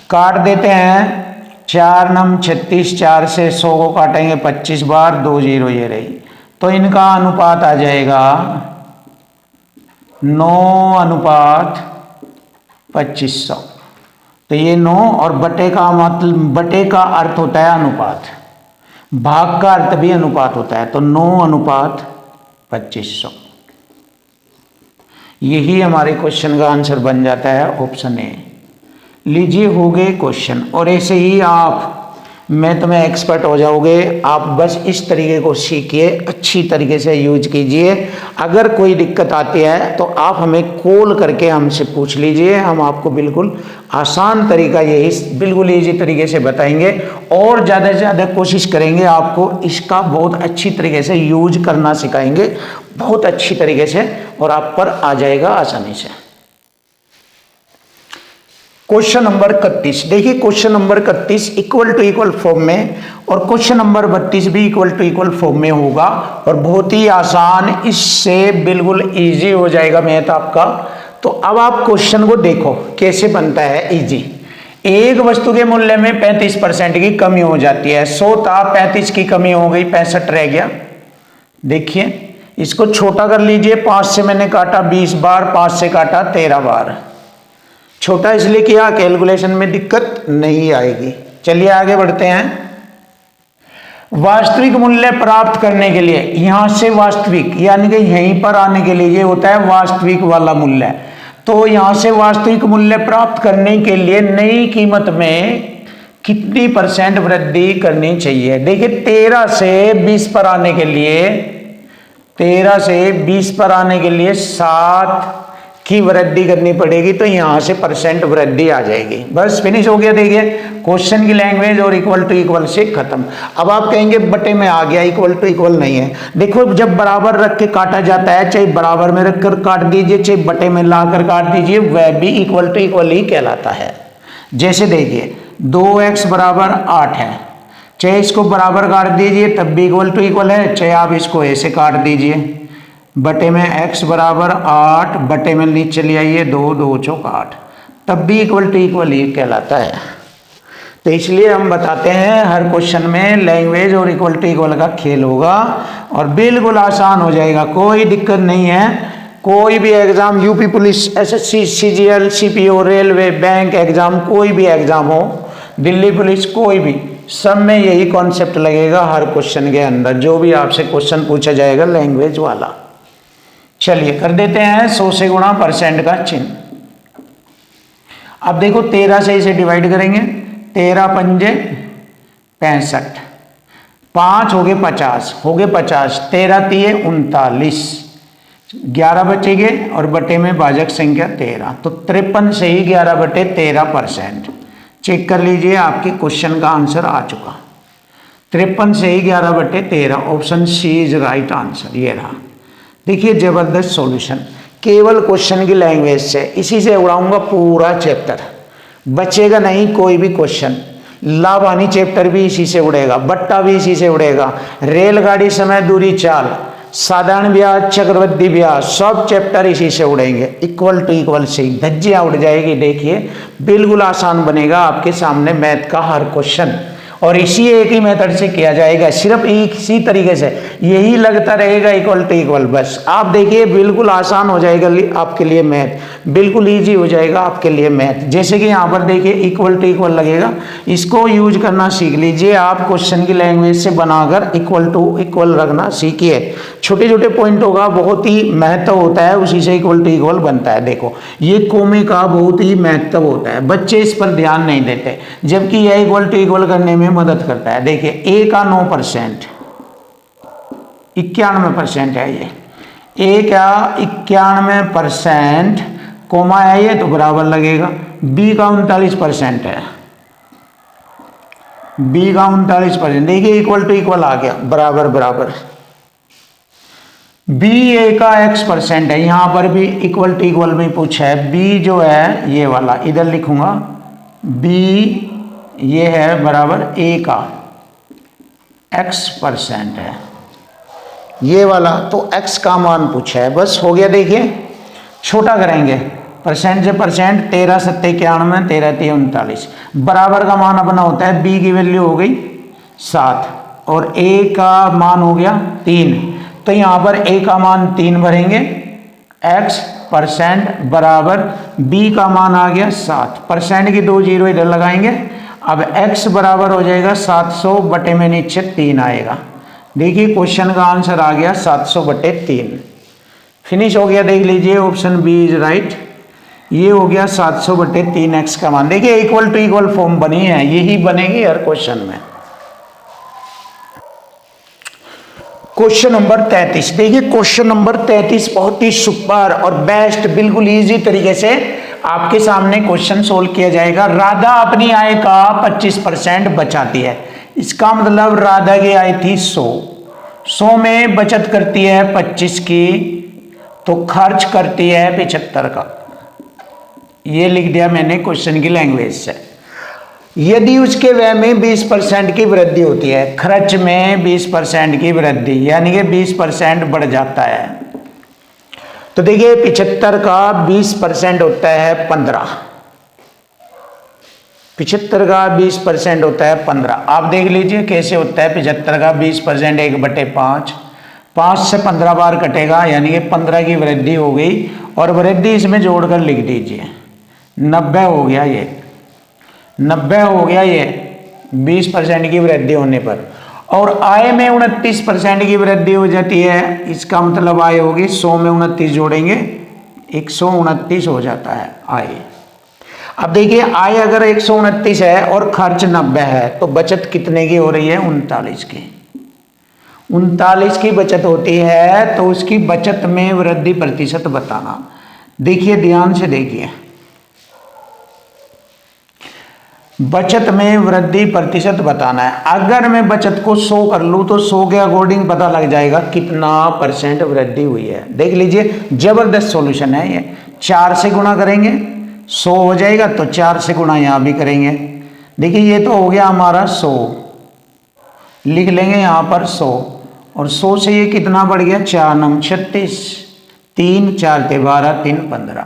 काट देते हैं, 4 9 36, 4 से 100 को काटेंगे 25 बार, 2 0 ये रही, तो इनका अनुपात आ जाएगा 9:2500। तो ये 9 और बटे का मतलब, बटे का अर्थ होता है अनुपात, भाग का अर्थ भी अनुपात होता है, तो 9:2500। यही हमारे क्वेश्चन का आंसर बन जाता है, ऑप्शन ए। लीजिए हो गए क्वेश्चन, और ऐसे ही आप मैथ में एक्सपर्ट हो जाओगे। आप बस इस तरीके को सीखिए, अच्छी तरीके से यूज कीजिए। अगर कोई दिक्कत आती है तो आप हमें कॉल करके हमसे पूछ लीजिए, हम आपको बिल्कुल आसान तरीका, यही बिल्कुल इजी तरीके से बताएंगे, और ज़्यादा से ज़्यादा कोशिश करेंगे आपको इसका बहुत अच्छी तरीके से यूज करना सिखाएंगे, बहुत अच्छी तरीके से, और आप पर आ जाएगा आसानी से। क्वेश्चन नंबर 31, देखिए question number 31 equal to equal form में, और क्वेश्चन नंबर 32 भी इक्वल टू इक्वल फॉर्म में होगा, और बहुत ही आसान, इससे बिल्कुल इजी हो जाएगा मैथ आपका। तो अब आप क्वेश्चन को देखो कैसे बनता है इजी। एक वस्तु के मूल्य में 35% की कमी हो जाती है, 100 था, 35 की कमी हो गई, 65 रह गया। देखिए इसको छोटा कर लीजिए, 5 से मैंने काटा 20 बार, 5 से काटा 13 बार। छोटा इसलिए किया, कैलकुलेशन में दिक्कत नहीं आएगी। चलिए आगे बढ़ते हैं। वास्तविक मूल्य प्राप्त करने के लिए, यहां से वास्तविक यानी कि यहीं पर आने के लिए ये होता है वास्तविक वाला मूल्य। तो यहां से वास्तविक मूल्य प्राप्त करने के लिए नई कीमत में कितनी % वृद्धि करनी चाहिए? देखिए 13 से 20 पर आने के लिए, 13 से 20 पर आने के लिए 7 की वृद्धि करनी पड़ेगी, तो यहां से % वृद्धि आ जाएगी। बस फिनिश हो गया। देखिए क्वेश्चन की लैंग्वेज और इक्वल टू इक्वल से खत्म। अब आप कहेंगे बटे में आ गया, इक्वल टू इक्वल नहीं है। देखो जब बराबर रख के काटा जाता है, चाहे बराबर में रख कर काट दीजिए चाहे बटे में लाकर काट दीजिए, वह भी इक्वल टू इक्वल ही कहलाता है। जैसे देखिए 2x बराबर 8 है, चाहे इसको बराबर काट दीजिए तब भी इक्वल टू इक्वल है, चाहे आप इसको ऐसे काट दीजिए, बटे में x बराबर 8 बटे में नीचे ले आइए 2 2 चौक 8, तब भी इक्वल टू इक्वल ही कहलाता है। तो इसलिए हम बताते हैं हर क्वेश्चन में लैंग्वेज और इक्वल टू इक्वल का खेल होगा और बिल्कुल आसान हो जाएगा, कोई दिक्कत नहीं है। कोई भी exam, UP police, SSC, CGL, CPO, railway, bank exam, कोई भी एग्जाम हो, दिल्ली पुलिस, कोई भी, सब में यही कॉन्सेप्ट लगेगा हर क्वेश्चन के अंदर, जो भी आपसे क्वेश्चन पूछा जाएगा लैंग्वेज वाला। चलिए कर देते हैं 100 से गुणा परसेंट का चिन्ह। अब देखो 13 से इसे डिवाइड करेंगे, 13 पंजे 65, 5 हो गए 50, हो गए 50, 13 तिये 39, 11 बचेंगे और बटे में भाजक संख्या 13, तो 53 से ही 11/13%। चेक कर लीजिए आपके क्वेश्चन का आंसर आ चुका, 53 से ही 11/13, option C is right answer. ये रहा, देखिए जबरदस्त सॉल्यूशन केवल क्वेश्चन की लैंग्वेज से। इसी से उड़ाऊंगा पूरा चैप्टर, बचेगा नहीं कोई भी क्वेश्चन। लाभानी चैप्टर भी इसी से उड़ेगा, बट्टा भी इसी से उड़ेगा, रेलगाड़ी समय दूरी चाल, साधारण ब्याज, चक्रवृद्धि ब्याज, सब चैप्टर इसी से उड़ेंगे, इक्वल टू इक्वल से धज्जियां उड़ जाएगी। देखिए बिल्कुल आसान बनेगा आपके सामने मैथ का हर क्वेश्चन, और इसी एक ही मेथड से किया जाएगा, सिर्फ इसी तरीके से, यही लगता रहेगा इक्वल टू इक्वल। बस आप देखिए बिल्कुल आसान हो जाएगा आपके लिए मैथ, बिल्कुल इजी हो जाएगा आपके लिए मैथ। जैसे कि यहाँ पर देखिए इक्वल टू इक्वल लगेगा, इसको यूज करना सीख लीजिए आप, क्वेश्चन की लैंग्वेज से बनाकर इक्वल टू इक्वल रखना सीखिए। छोटे छोटे पॉइंटों का बहुत ही महत्व होता है, उसी से इक्वल टू इक्वल बनता है। देखो ये कोमे का बहुत ही महत्व होता है, बच्चे इस पर ध्यान नहीं देते, जबकि यह इक्वल टू इक्वल करने में मदद करता है। देखिए ए का 9%, 91% है ये, ए का 91%, कोमा है ये तो बराबर लगेगा। बी का 39% है, बी का 39%, देखिए इक्वल टू इक्वल आ गया, बराबर बराबर। बी ए का x% है, यहां पर भी इक्वल टू इक्वल में पूछा है। बी जो है ये वाला इधर लिखूंगा, बी ये है बराबर ए का x% है, ये वाला तो x का मान पूछा है, बस हो गया। देखिए छोटा करेंगे, परसेंट से परसेंट, 13 7 91, 13 3 39, बराबर का मान अपना होता है, b की वैल्यू हो गई 7 और a का मान हो गया 3, तो यहां पर a का मान 3 भरेंगे, x% बराबर b का मान आ गया 7, परसेंट की 2 जीरो इधर लगाएंगे। अब x बराबर हो जाएगा 700 बटे में नीचे 3 आएगा। देखिए क्वेश्चन का आंसर आ गया 700/3, फिनिश हो गया। देख लीजिए ऑप्शन बी इज राइट, ये हो गया 700/3 x का मान। देखिए इक्वल टू इक्वल फॉर्म बनी है, यही बनेगी हर क्वेश्चन में। क्वेश्चन नंबर 33, देखिए क्वेश्चन नंबर 33 बहुत ही सुपर और बेस्ट, बिल्कुल इजी तरीके से आपके सामने क्वेश्चन सोल्व किया जाएगा। राधा अपनी आय का 25% बचाती है, इसका मतलब राधा की आय थी 100 में बचत करती है 25 की, तो खर्च करती है 75 का। ये लिख दिया मैंने क्वेश्चन की लैंग्वेज से। यदि उसके व्यय में 20% की वृद्धि होती है, खर्च में 20% की वृद्धि, यानी कि 20% बढ़ जाता है, तो देखिए 75 का 20% होता है 15, 75 का 20% होता है 15। आप देख लीजिए कैसे होता है, 75 का 20% 1/5, 5 से 15 बार कटेगा, यानी कि 15 की वृद्धि हो गई, और वृद्धि इसमें जोड़कर लिख दीजिए 90 हो गया, ये 90 हो गया ये 20% की वृद्धि होने पर। और आय में 29% की वृद्धि हो जाती है, इसका मतलब आय होगी 100 में 29 जोड़ेंगे 129 हो जाता है आय। अब देखिए आय अगर 129 है और खर्च 90 है, तो बचत कितने की हो रही है? 39 की। 39 की बचत होती है, तो उसकी बचत में वृद्धि प्रतिशत बताना। देखिए ध्यान से देखिए, बचत में वृद्धि प्रतिशत बताना है। अगर मैं बचत को 100 कर लूँ तो 100 के अकॉर्डिंग पता लग जाएगा कितना % वृद्धि हुई है। देख लीजिए, जबरदस्त सॉल्यूशन है ये। 4 से गुणा करेंगे 100 हो जाएगा, तो 4 से गुणा यहाँ भी करेंगे। देखिए ये तो हो गया हमारा 100, लिख लेंगे यहाँ पर 100, और 100 से ये कितना बढ़ गया, 4 9 36, 3 4 12 3 15।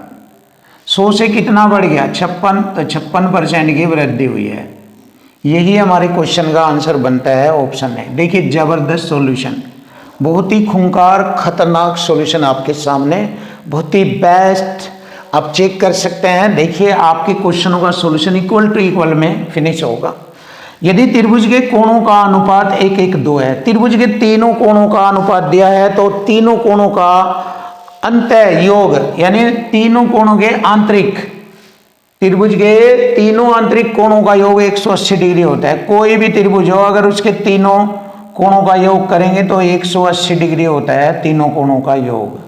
100 से कितना बढ़ गया, 56, तो 56% की वृद्धि हुई है। यही हमारे क्वेश्चन का आंसर बनता है, ऑप्शन है। देखिए जबरदस्त सॉल्यूशन, बहुत ही खूंखार खतरनाक सॉल्यूशन आपके सामने, बहुत ही बेस्ट। आप चेक कर सकते हैं। देखिए आपके क्वेश्चनों का सॉल्यूशन इक्वल टू इक्वल में फिनिश होगा। यदि त्रिभुज के कोणों का अनुपात 1 1 2 है, त्रिभुज के तीनों कोणों का अनुपात दिया है, तो तीनों कोणों का अंतः योग यानी तीनों कोणों के आंतरिक, त्रिभुज के तीनों आंतरिक कोणों का योग 180 डिग्री होता है। कोई भी त्रिभुज हो, अगर उसके तीनों कोणों का योग करेंगे तो 180 डिग्री होता है तीनों कोणों का योग।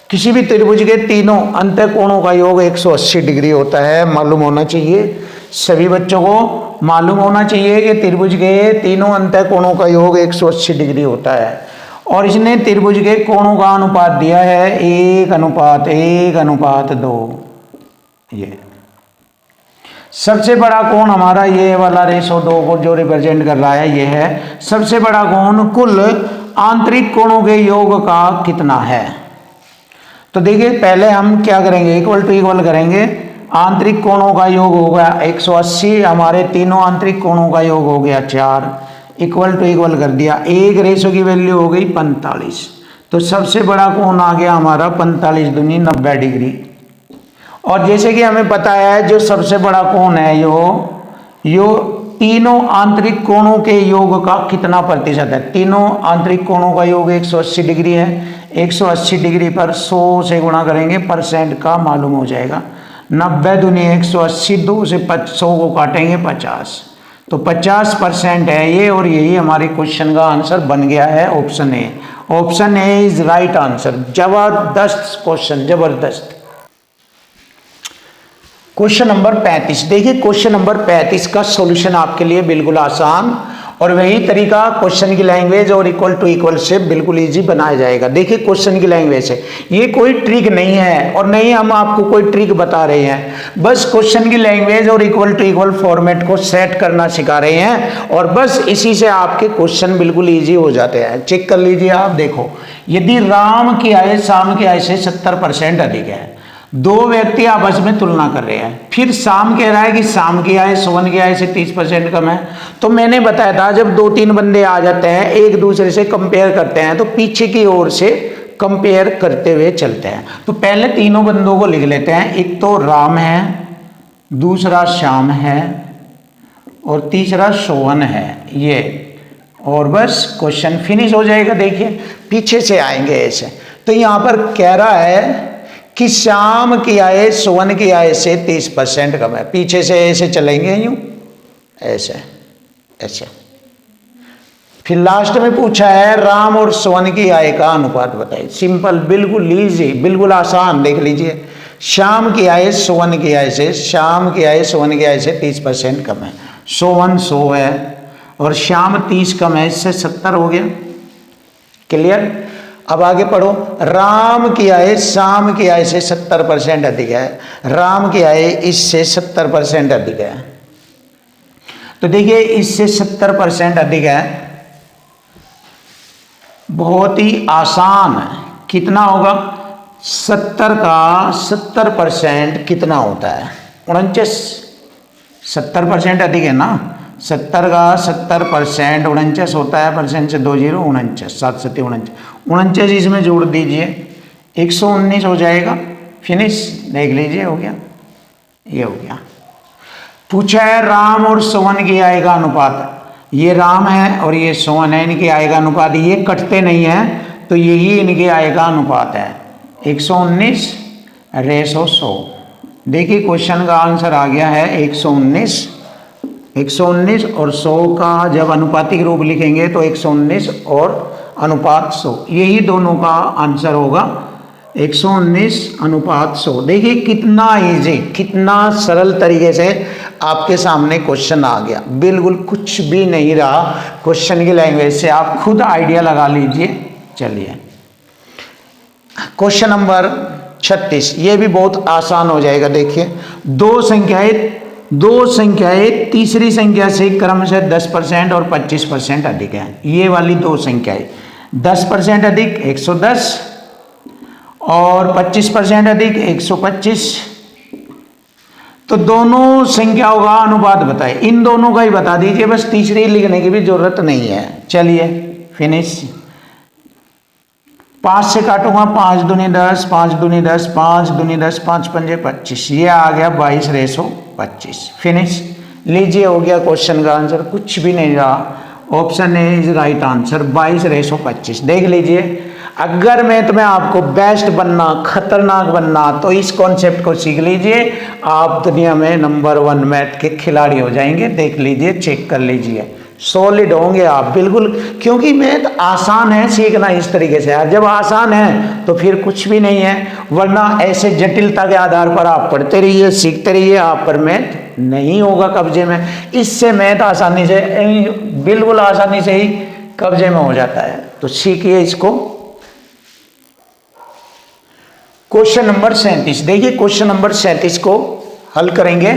किसी भी त्रिभुज के तीनों अंतः कोणों का योग 180 डिग्री होता है। मालूम होना चाहिए, सभी बच्चों को मालूम होना चाहिए कि त्रिभुज के तीनों अंतः कोणों का योग 180 डिग्री होता है। और इसने त्रिभुज के कोणों का अनुपात दिया है 1:1:2। ये सबसे बड़ा कोण हमारा ये वाला रेशो 2 को जो रिप्रेजेंट कर रहा है, ये है सबसे बड़ा कोण। कुल आंतरिक कोणों के योग का कितना है? तो देखिए पहले हम क्या करेंगे, इक्वल टू इक्वल करेंगे। आंतरिक कोणों का योग हो गया 180, हमारे तीनों आंतरिक कोणों का योग हो गया 4, इक्वल टू इक्वल कर दिया। एक रेशो की वैल्यू हो गई 45, तो सबसे बड़ा कोण आ गया हमारा 45 दूनी 90 डिग्री। और जैसे कि हमें पता है जो सबसे बड़ा कोण है यो तीनों आंतरिक कोणों के योग का कितना प्रतिशत है? तीनों आंतरिक कोणों का योग 180 डिग्री है। 180 डिग्री पर 100 से गुणा करेंगे, परसेंट का मालूम हो जाएगा। 90 दूनी 180, 2 से 100 को काटेंगे 50, तो 50% है ये। और यही हमारे क्वेश्चन का आंसर बन गया है, option A. Option A is right answer. जबरदस्त क्वेश्चन, जबरदस्त। Question number 35। देखिए क्वेश्चन नंबर 35 का सॉल्यूशन आपके लिए बिल्कुल आसान, और वही तरीका क्वेश्चन की लैंग्वेज और इक्वल टू इक्वल से बिल्कुल इजी बनाया जाएगा। देखिए क्वेश्चन की लैंग्वेज है, ये कोई ट्रिक नहीं है और नहीं हम आपको कोई ट्रिक बता रहे हैं, बस क्वेश्चन की लैंग्वेज और इक्वल टू इक्वल फॉर्मेट को सेट करना सिखा रहे हैं, और बस इसी से आपके क्वेश्चन बिल्कुल ईजी हो जाते हैं। चेक कर लीजिए आप। देखो यदि राम की आय शाम की आय से 70% अधिक है, दो व्यक्ति आपस में तुलना कर रहे हैं, फिर शाम कह रहा है कि शाम की आय सोहन की आय से 30% कम है। तो मैंने बताया था जब 2-3 बंदे आ जाते हैं एक दूसरे से कंपेयर करते हैं तो पीछे की ओर से कंपेयर करते हुए चलते हैं। तो पहले तीनों बंदों को लिख लेते हैं, एक तो राम है, दूसरा श्याम है और तीसरा सोहन है ये, और बस क्वेश्चन फिनिश हो जाएगा। देखिए पीछे से आएंगे ऐसे, तो यहाँ पर कह रहा है कि शाम की आय सोहन की आय से 30% कम है। पीछे से ऐसे चलेंगे यूं, ऐसे ऐसे। फिर लास्ट में पूछा है राम और सोहन की आय का अनुपात बताइए। सिंपल, बिल्कुल इजी, बिल्कुल आसान। देख लीजिए, शाम की आय सोहन की आय से, शाम की आय सोहन की आय से 30% कम है। सोहन 100 है और श्याम 30 कम है, इससे 70 हो गया। क्लियर? अब आगे पढ़ो। राम की आय शाम की आय से 70% अधिक है, राम की आय इससे 70% अधिक है। तो देखिए इससे 70% अधिक है, बहुत ही आसान है। कितना होगा? 70 का 70% कितना होता है? 49। 70% अधिक है ना, 70 का 70% 49 होता है, परसेंट से 2 0 49, 7 7 49, 49 इसमें जोड़ दीजिए 119 हो जाएगा। फिनिश। देख लीजिए हो गया, ये हो गया। पूछा है राम और सोहन की आय का अनुपात। ये राम है और ये सोहन है, इनकी आय का अनुपात, ये कटते नहीं है तो यही इनकी आय का अनुपात है 119:100। देखिए क्वेश्चन का आंसर आ गया है 119 और 100 का जब अनुपातिक रूप लिखेंगे तो 119 और अनुपात 100, यही दोनों का आंसर होगा। 119:100। देखिए कितना इजी, कितना सरल तरीके से आपके सामने क्वेश्चन आ गया। बिल्कुल कुछ भी नहीं रहा क्वेश्चन की लैंग्वेज से, आप खुद आइडिया लगा लीजिए। चलिए क्वेश्चन नंबर 36, ये भी बहुत आसान हो जाएगा। देखिए दो संख्याएं तीसरी संख्या से क्रमशः 10% और 25% अधिक है। ये वाली दो संख्याएं 10% अधिक 110 और 25% अधिक 125। तो दोनों संख्याओं का अनुपात बताए, इन दोनों का ही बता दीजिए, बस तीसरी लिखने की भी जरूरत नहीं है। चलिए फिनिश। 5 से काटूंगा, 5 दूनी 10, 5 दूनी 10, 5 दूनी 10, 5 पंजे 25, ये आ गया 22:25। फिनिश। लीजिए हो गया क्वेश्चन का आंसर, कुछ भी नहीं रहा। Option A is right answer, 22:25। देख लीजिए, अगर मैथ में आपको बेस्ट बनना, खतरनाक बनना, तो इस कॉन्सेप्ट को सीख लीजिए, आप दुनिया में नंबर 1 मैथ के खिलाड़ी हो जाएंगे। देख लीजिए, चेक कर लीजिए, सॉलिड होंगे आप बिल्कुल, क्योंकि मैथ आसान है सीखना इस तरीके से। जब आसान है तो फिर कुछ भी नहीं है, वरना ऐसे जटिलता के आधार पर आप पढ़ते रहिए, सीखते रहिए, आप पर मैथ नहीं होगा कब्जे में। इससे मैथ आसानी से, बिल्कुल आसानी से ही कब्जे में हो जाता है। तो सीखिए इसको। क्वेश्चन नंबर 37, देखिए क्वेश्चन नंबर 37 को हल करेंगे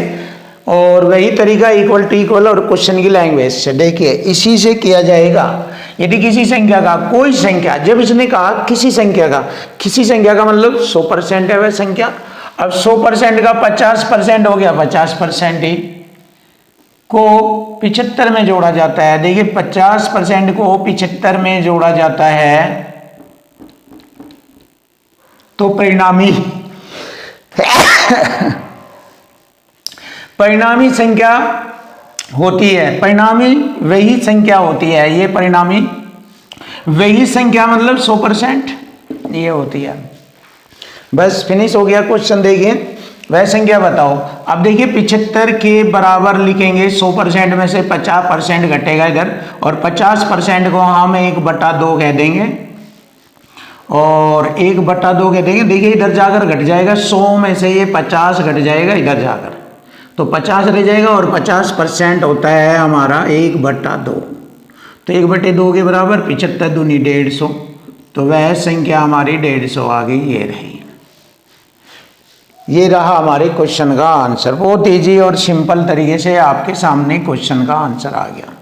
और वही तरीका इक्वल टू इक्वल और क्वेश्चन की लैंग्वेज से। देखिए इसी से किया जाएगा। यदि किसी संख्या का कोई संख्या, जब इसने कहा किसी संख्या का मतलब 100% है वह संख्या। अब 100% का 50% हो गया, 50% ही को 75 में जोड़ा जाता है। देखिए 50% को 75 में जोड़ा जाता है तो परिणामी संख्या होती है, परिणामी वही संख्या होती है। ये परिणामी वही संख्या मतलब 100% ये होती है। बस फिनिश हो गया क्वेश्चन। देखिए वह संख्या बताओ। अब देखिए 75 के बराबर लिखेंगे, 100% में से 50% घटेगा इधर, और 50% को हम 1/2 कह देंगे और 1/2 कह देंगे। देखिए इधर जाकर घट जाएगा, 100 में से ये 50 घट जाएगा इधर जाकर, तो 50 रह जाएगा और 50% होता है हमारा 1/2। तो 1/2 के बराबर 75 दूनी 150, तो वह संख्या हमारी 150 आ गई। ये रही, ये रहा हमारे क्वेश्चन का आंसर। बहुत इजी और सिंपल तरीके से आपके सामने क्वेश्चन का आंसर आ गया।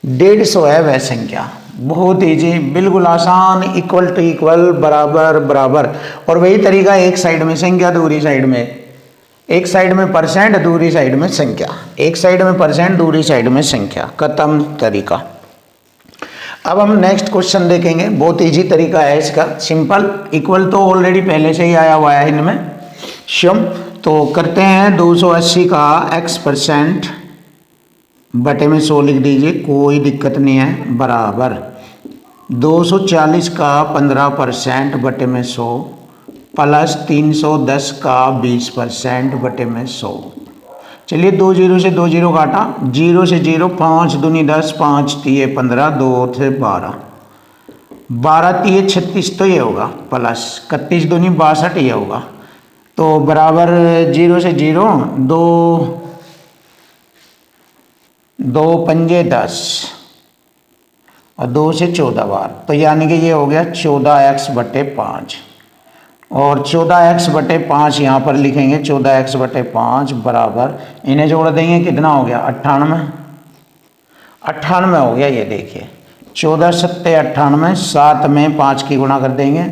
150 है वह संख्या, बहुत इजी, बिल्कुल आसान, इक्वल टू इक्वल, बराबर बराबर। और वही तरीका, एक साइड में संख्या, दूसरी साइड में, एक साइड में परसेंट, दूसरी साइड में संख्या, एक साइड में परसेंट, दूसरी साइड में संख्या, खत्म तरीका। अब हम नेक्स्ट क्वेश्चन देखेंगे। बहुत इजी तरीका है इसका, सिंपल। इक्वल तो ऑलरेडी पहले से ही आया हुआ है इनमें, सम। तो करते हैं 280 का x% बटे में 100 लिख दीजिए, कोई दिक्कत नहीं है, बराबर 240 का 15% बटे में 100 प्लस 310 का 20% बटे में 100। चलिए 2 0 से 2 0 काटा, 0 से 0, 5 दूनी 10, 5 तिये 15, 2 से 12, 12 तिये 36, तो ये होगा प्लस 31 दूनी 62, ये होगा। तो बराबर 0 से 0, 2 पंजे 10 और 2 से 14 बार, तो यानी कि ये हो गया 14x/5। और 14x/5 यहाँ पर लिखेंगे, 14x/5 बराबर, इन्हें जोड़ देंगे, कितना हो गया 98, 98 हो गया। ये देखिए 14 सत्ते 98, 7 में 5 की गुणा कर देंगे,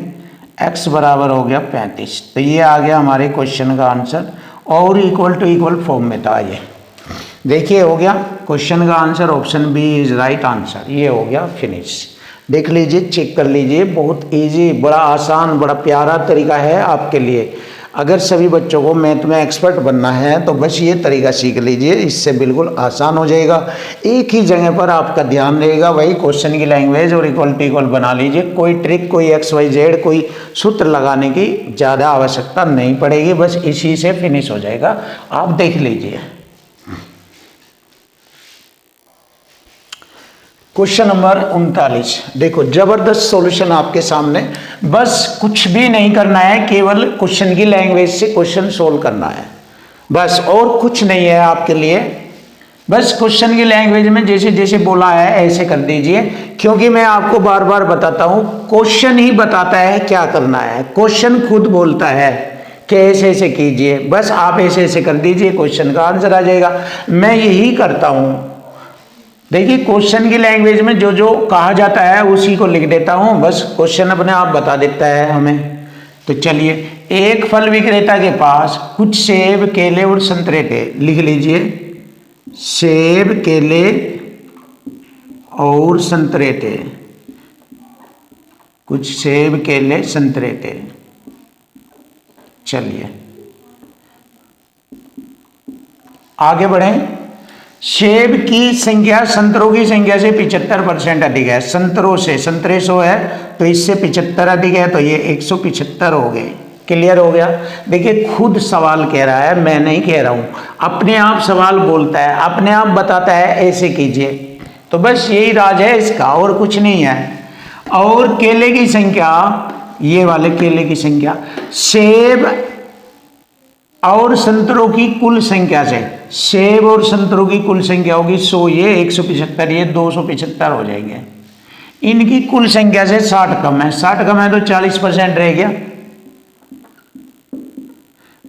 x बराबर हो गया 35। तो ये आ गया हमारे क्वेश्चन का आंसर, और इक्वल टू इक्वल फॉर्म में था ये। देखिए हो गया क्वेश्चन का answer, option B is right answer. ये हो गया फिनिश। देख लीजिए, चेक कर लीजिए, बहुत इजी, बड़ा आसान, बड़ा प्यारा तरीका है आपके लिए। अगर सभी बच्चों को मैथ में एक्सपर्ट बनना है तो बस ये तरीका सीख लीजिए, इससे बिल्कुल आसान हो जाएगा। एक ही जगह पर आपका ध्यान रहेगा, वही क्वेश्चन की लैंग्वेज और इक्वल टू इक्वल बना लीजिए। कोई ट्रिक, कोई XYZ, कोई सूत्र लगाने की ज़्यादा आवश्यकता नहीं पड़ेगी, बस इसी से फिनिश हो जाएगा। आप देख लीजिए क्वेश्चन नंबर 39, देखो जबरदस्त सॉल्यूशन आपके सामने, बस कुछ भी नहीं करना है, केवल क्वेश्चन की लैंग्वेज से क्वेश्चन सोल्व करना है, बस और कुछ नहीं है आपके लिए। बस क्वेश्चन की लैंग्वेज में जैसे जैसे बोला है ऐसे कर दीजिए, क्योंकि मैं आपको बार बार बताता हूं, क्वेश्चन ही बताता है क्या करना है, क्वेश्चन खुद बोलता है कि ऐसे ऐसे कीजिए, बस आप ऐसे ऐसे कर दीजिए, क्वेश्चन का आंसर आ जाएगा। मैं यही करता हूं। देखिए क्वेश्चन की लैंग्वेज में जो जो कहा जाता है उसी को लिख देता हूं, बस क्वेश्चन अपने आप बता देता है हमें। तो चलिए, एक फल विक्रेता के पास कुछ सेब, केले और संतरे थे। लिख लीजिए, सेब, केले और संतरे थे। कुछ सेब, केले, संतरे थे। चलिए आगे बढ़ें। सेब की संख्या संतरों की संख्या से 75% अधिक है। संतरों से, संतरे 100 है तो इससे 75 अधिक है, तो ये 175 हो गए। क्लियर हो गया। देखिए खुद सवाल कह रहा है, मैं नहीं कह रहा हूं, अपने आप सवाल बोलता है, अपने आप बताता है ऐसे कीजिए। तो बस यही राज है इसका, और कुछ नहीं है। और केले की संख्या, ये वाले केले की संख्या सेब और संतरों की कुल संख्या से, सेब और संतरों की कुल संख्या होगी 100, ये 175, ये 275 हो जाएंगे। इनकी कुल संख्या से 60 कम है, 60 कम है तो 40% रह गया।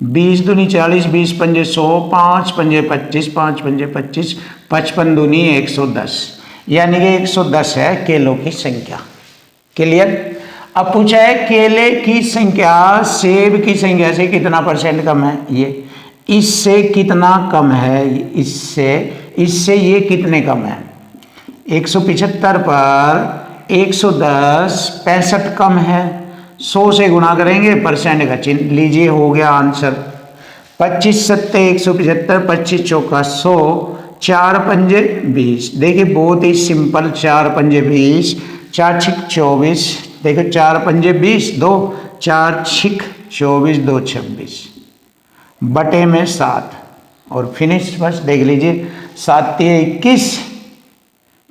20 दूनी 40, 20 पंजे 100, 5 पंजे 25, 5 पंजे 25, 55 दूनी 110, यानी कि 110 है केलों की संख्या। क्लियर। अब पूछा है केले की संख्या सेब की संख्या से कितना % कम है, ये इससे कितना कम है, इससे ये कितने कम है। 175 पर 110, 65 कम है। 100 से गुणा करेंगे, परसेंट का चिन्ह लीजिए, हो गया आंसर। 25 सत्ते 175, 25 चौका 100, 4 पंजे 20। देखिए बहुत ही सिंपल, 4 पंजे 20, 4 छिक 24, देखो 4 पंजे 20, 2 4 छिक 24, 2 26, बटे में 7 और फिनिश। बस देख लीजिए, 7 21,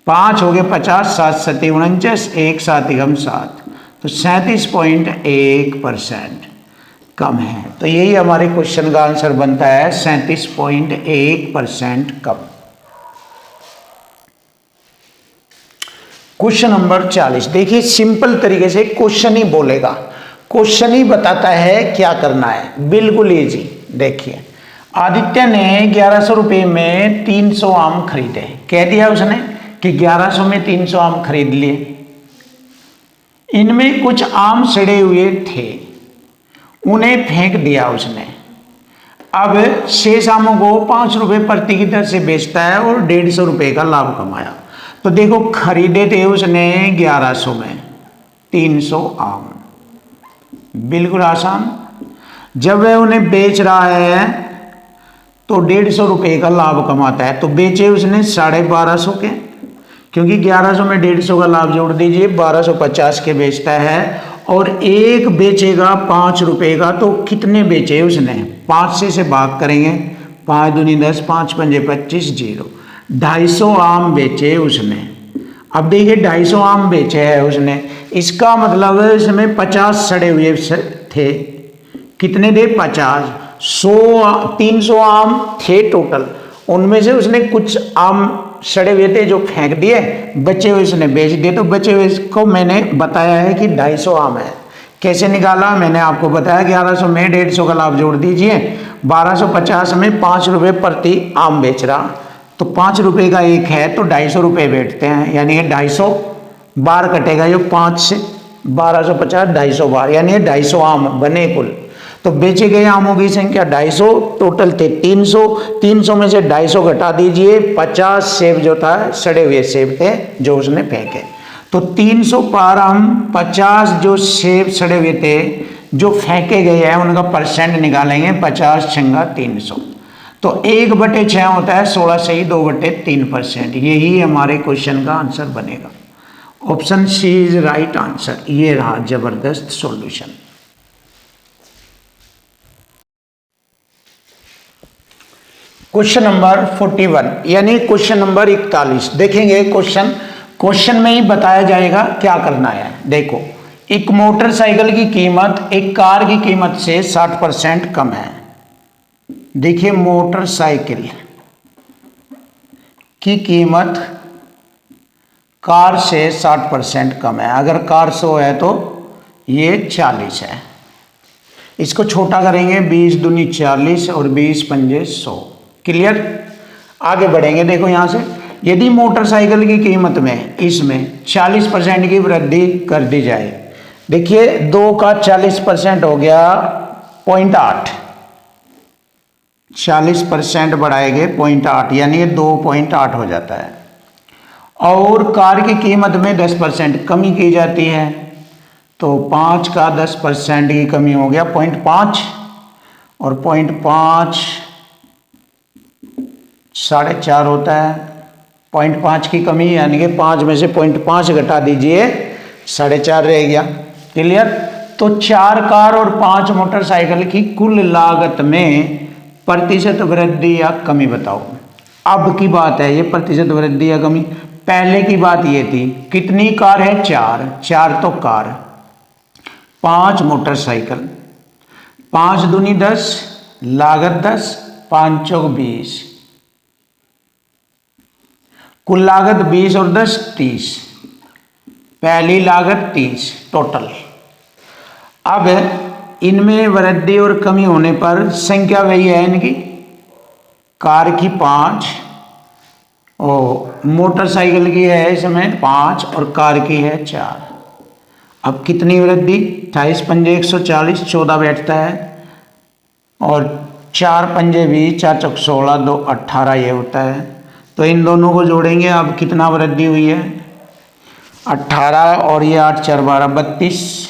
5 हो गए 50, 7 7 49, 1 7 कम 7, तो 37.1% कम है। तो यही हमारे क्वेश्चन का आंसर बनता है, 37.1% कम। क्वेश्चन नंबर 40, देखिए सिंपल तरीके से क्वेश्चन ही बोलेगा, क्वेश्चन ही बताता है क्या करना है, बिल्कुल इजी। देखिए आदित्य ने 1100 रुपये में 300 आम खरीदे। कह दिया उसने कि 1100 में 300 आम खरीद लिए। इनमें कुछ आम सड़े हुए थे, उन्हें फेंक दिया उसने। अब शेष आमों को 5 रुपये प्रति की दर से बेचता है और 150 रुपये का लाभ कमाया। तो देखो खरीदे थे उसने 1100 में 300 आम, बिल्कुल आसान। जब वह उन्हें बेच रहा है तो 150 रुपये का लाभ कमाता है। तो बेचे उसने 1250 के, क्योंकि 1100 में 150 का लाभ जोड़ दीजिए, 1250 के बेचता है। और एक बेचेगा 5 रुपये का, तो कितने बेचे उसने, 5 से भाग करेंगे, 5 दूनी 10, 5 पंजे 25, 0, 250 आम बेचे उसने। अब देखिए 250 आम बेचे हैं उसने, इसका मतलब है इसमें 50 सड़े हुए थे। कितने थे, 50। 300 आम थे टोटल, उनमें से उसने कुछ आम सड़े हुए थे जो फेंक दिए, बचे हुए उसने बेच दिए। तो बचे हुए को मैंने बताया है कि 250 आम है। कैसे निकाला, मैंने आपको बताया 1100 में 150 का लाभ जोड़ दीजिए, 1250 में 5 रुपये प्रति आम बेच रहा, तो 5 रुपये का एक है तो 250 रुपये बैठते हैं, यानी कि 250 बार कटेगा, ये 5 से 1250, 250 बार, यानी 250 आम बने कुल। तो बेचे गए आमों की संख्या 250, टोटल थे 300। 300 में से 250 घटा दीजिए, 50 सेब जो था, सड़े हुए सेब थे जो उसने फेंके। तो 300 पर हम 50 जो सेब सड़े हुए थे जो फेंके गए हैं उनका परसेंट निकालेंगे, 50 छंगा 300, तो 1/6 होता है, 16 से ही 2/3%। यही हमारे क्वेश्चन का आंसर बनेगा। Option C is right answer. ये रहा जबरदस्त सॉल्यूशन। क्वेश्चन नंबर 41 यानी क्वेश्चन नंबर 41 देखेंगे। क्वेश्चन क्वेश्चन में ही बताया जाएगा क्या करना है। देखो, एक मोटरसाइकिल की कीमत एक कार की कीमत से 60% कम है। देखिए, मोटरसाइकिल की कीमत कार से 60% कम है। अगर कार 100 है तो ये 40 है। इसको छोटा करेंगे, 20 दूनी 40 और 20 पंजे 100। क्लियर? आगे बढ़ेंगे। देखो यहाँ से, यदि मोटरसाइकिल की कीमत में इसमें 40% की वृद्धि कर दी जाए। देखिए, 2 का 40% हो गया 0.8, 40% बढ़ाएंगे 0.8, यानी ये 2.8 हो जाता है। और कार की कीमत में 10% कमी की जाती है, तो 5 का 10% की कमी हो गया 0.5, और 0.5 4.5 होता है। 0.5 की कमी, यानी कि 5 में से 0.5 घटा दीजिए, 4.5 रह गया। क्लियर? तो 4 कार और 5 मोटरसाइकिल की कुल लागत में प्रतिशत वृद्धि या कमी बताओ। अब की बात है ये प्रतिशत वृद्धि या कमी। पहले की बात ये थी, कितनी कार है? 4 तो कार, 5 मोटरसाइकिल, 5 दूनी 10, लागत 10, 5 चौक 20, कुल लागत 20 और 10 30, पहली लागत 30 टोटल। अब इनमें वृद्धि और कमी होने पर संख्या वही है इनकी, कार की 5 और मोटरसाइकिल की है इसमें 5 और कार की है 4। अब कितनी वृद्धि? 28 पंजे 140, 14 बैठता है, और 4 पंजे 20, 4 चौक 16, 2 18 ये होता है। तो इन दोनों को जोड़ेंगे, अब कितना वृद्धि हुई है? 18 और ये 8 4 12 32।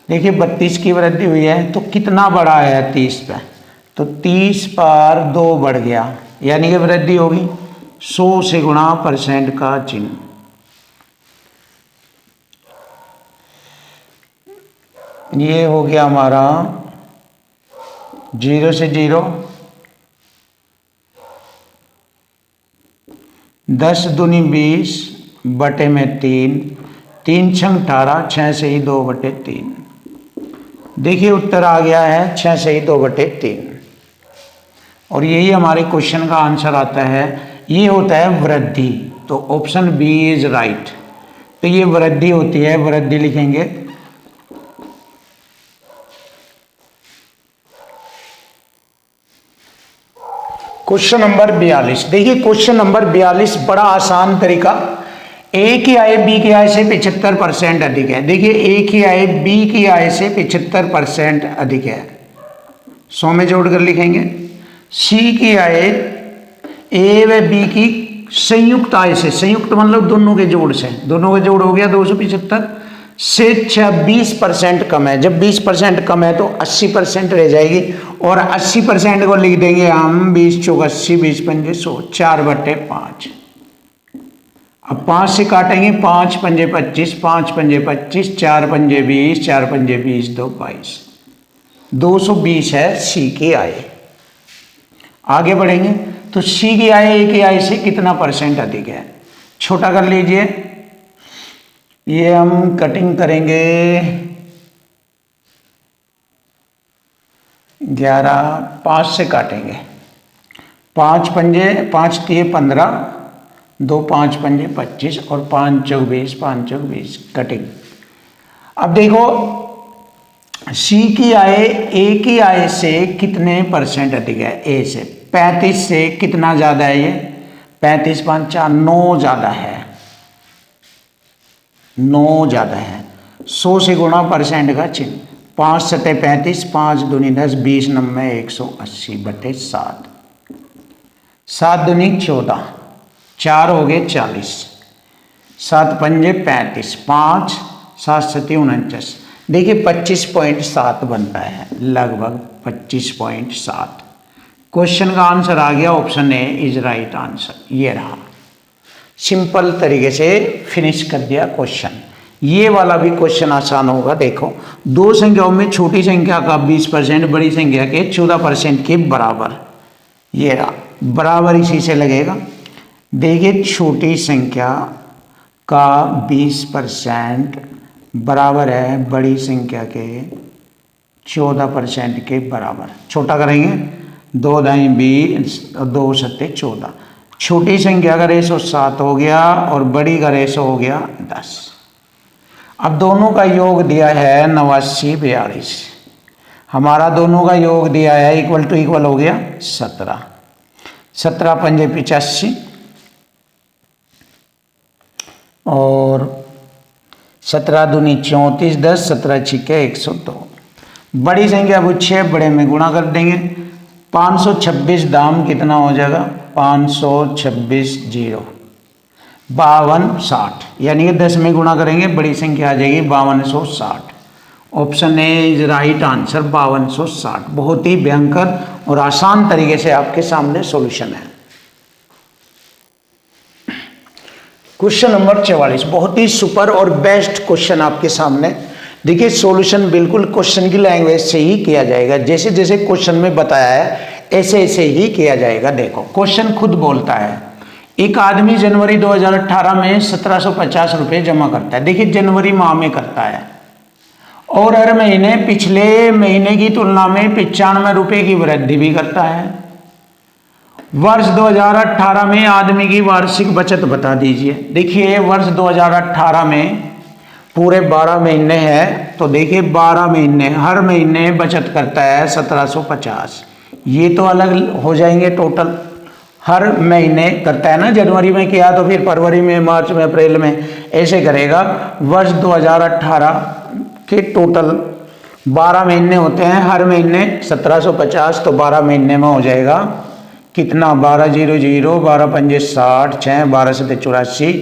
देखिए, 32 की वृद्धि हुई है, तो कितना बढ़ा है 30 पे? तो 30 पर 2 बढ़ गया, यानी कि वृद्धि होगी 100 से गुणा % का चिन्ह। ये हो गया हमारा 0 से 0, 10 दूनी 20 बटे में 3, 3 छंग 18, 6 से ही 2 बटे 3। देखिए, उत्तर आ गया है 6 से ही 2 बटे 3, और यही हमारे क्वेश्चन का आंसर आता है। ये होता है वृद्धि, तो ऑप्शन बी इज राइट। तो ये वृद्धि होती है, वृद्धि लिखेंगे। Question number 42। देखिए, क्वेश्चन नंबर 42 बड़ा आसान तरीका। ए की आय बी की आय से 75% अधिक है। देखिए, ए की आय बी की आय से 75% अधिक है, 100 में जोड़कर लिखेंगे। सी की आय ए व बी की संयुक्त आय से, संयुक्त मतलब दोनों के जोड़ से, दोनों के जोड़ हो गया 275 से 20% कम है। जब 20% कम है तो 80% रह जाएगी, और 80% को लिख देंगे हम 20 चौक 80, 20 पंजे 100, 4 बटे 5। अब 5 से काटेंगे, 5 पंजे 25, 5 पंजे 25, 4 पंजे 20, 4 पंजे 20, 2 22, 220 है सी की आय। आगे बढ़ेंगे तो सी की आय ए की आय से कितना % अधिक है? छोटा कर लीजिए, ये हम कटिंग करेंगे 11, 5 से काटेंगे, 5 पंजे 5 तिये 15, 2 5 पंजे 25 और 5 चौक 20, 5 चौक 20 कटिंग। अब देखो, सी की आय ए की आय से कितने % अधिक है? ए से 35 से कितना ज़्यादा है? ये 35 5 9 ज़्यादा है, 9 ज़्यादा है। 100 से गुणा % का चिन्ह, 5 सते 35, 5 दूनी 10, 20 नम्बे 180 बटे 7, 7 दूनी 14, 4 हो गए 40, 7 पंजे 35, 5 7 सते 49। देखिए 25.7 बनता है, लगभग 25.7। क्वेश्चन का आंसर आ गया, option A is right answer. ये रहा, सिंपल तरीके से फिनिश कर दिया क्वेश्चन। ये वाला भी क्वेश्चन आसान होगा। देखो, दो संख्याओं में छोटी संख्या का 20% बड़ी संख्या के 14% के बराबर। ये रहा, बराबर इसी से लगेगा। देखिए, छोटी संख्या का 20% बराबर है बड़ी संख्या के 14% के बराबर। छोटा करेंगे, 2 दाई 20 और 2 सत्ते 14। छोटी संख्या का रेशो 7 हो गया और बड़ी का रेशो हो गया 10। अब दोनों का योग दिया है 89 42। हमारा दोनों का योग दिया है इक्वल टू इक्वल हो गया 17। 17 पंजे 85 और 17 दूनी 34, 10 17 छिके 102। बड़ी संख्या पूछे, बड़े में गुणा कर देंगे। 526 दाम कितना हो जाएगा, 526 0 52 60, यानी कि 10 में गुणा करेंगे बड़ी संख्या आ जाएगी 5260। Option A is right answer 5260। बहुत ही भयंकर और आसान तरीके से आपके सामने सॉल्यूशन है। क्वेश्चन नंबर 44 बहुत ही सुपर और बेस्ट क्वेश्चन आपके सामने। देखिए सॉल्यूशन बिल्कुल क्वेश्चन की लैंग्वेज से ही किया जाएगा, जैसे जैसे क्वेश्चन में बताया है ऐसे ऐसे ही किया जाएगा। देखो क्वेश्चन खुद बोलता है, एक आदमी जनवरी 2018 में 1750 रुपये जमा करता है। देखिए जनवरी माह में करता है और हर महीने पिछले महीने की तुलना में 95 रुपये की वृद्धि भी करता है। वर्ष 2018 में आदमी की वार्षिक बचत बता दीजिए। देखिए वर्ष 2018 में पूरे 12 महीने हैं, तो देखिए 12 महीने हर महीने बचत करता है 1750। ये तो अलग हो जाएंगे टोटल, हर महीने करता है ना, जनवरी में किया तो फिर फरवरी में, मार्च में, अप्रैल में ऐसे करेगा। वर्ष 2018 के टोटल 12 महीने होते हैं, हर महीने 1750, तो 12 महीने में हो जाएगा कितना, 12 0 0 12 पंजे 60, 6 12 7 84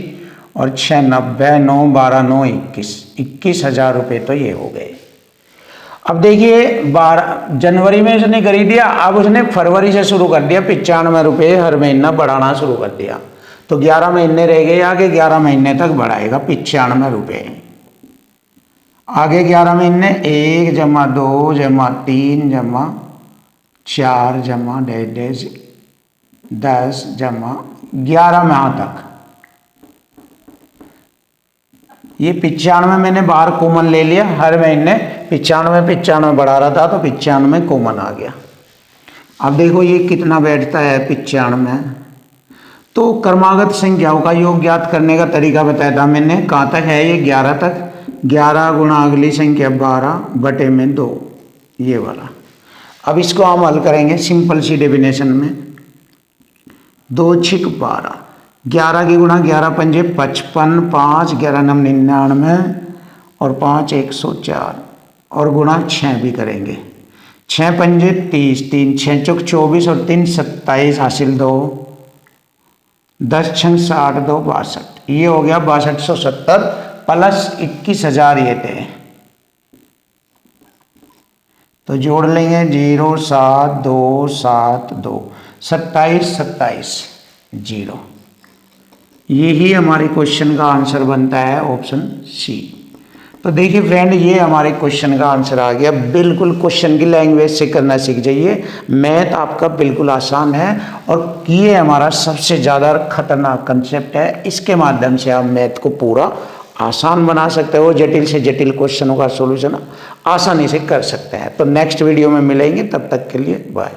और 6 90 9 12 9 21 21,000 रुपये तो ये हो गए। अब देखिए 12 जनवरी में उसने खरीद दिया, अब उसने फरवरी से शुरू कर दिया 95 रुपये हर महीना बढ़ाना शुरू कर दिया, तो 11 महीने रह गए, आगे 11 महीने तक बढ़ाएगा 95 रुपये। आगे 11 महीने 1 जमा 2 जमा 3 जमा 4 जमा 1.5 10 जमा 11 माह तक। ये 95 मैंने बाहर कॉमन ले लिया, हर महीने 95 बढ़ा रहा था तो 95 कॉमन आ गया। अब देखो ये कितना बैठता है 95। तो क्रमागत संख्याओं का योग ज्ञात करने का तरीका बताया था मैंने, कहाँ तक है ये 11 तक। 11 गुणा अगली संख्या 12 बटे में 2, ये वाला। अब इसको हम हल करेंगे सिंपल सी डेफिनेशन में, 2 6 12, 11 की गुणा 11 पंजे 55, 5 11 9 99 और 5 104 और गुणा 6 भी करेंगे। 6 पंजे 30, 3 6 चौक 24 और 3 27 हासिल 2, 10 6 60 2 62, ये हो गया 6270 प्लस 21,000 ये थे, तो जोड़ लेंगे 0 7 2 7 2 27 27 0। यही हमारे क्वेश्चन का आंसर बनता है ऑप्शन सी। तो देखिए फ्रेंड ये हमारे क्वेश्चन का आंसर आ गया। बिल्कुल क्वेश्चन की लैंग्वेज से करना सीख जाइए, मैथ आपका बिल्कुल आसान है और ये हमारा सबसे ज़्यादा खतरनाक कंसेप्ट है। इसके माध्यम से आप मैथ को पूरा आसान बना सकते हो, जटिल से जटिल क्वेश्चनों का सॉल्यूशन आसानी से कर सकते हैं। तो नेक्स्ट वीडियो में मिलेंगे, तब तक के लिए बाय।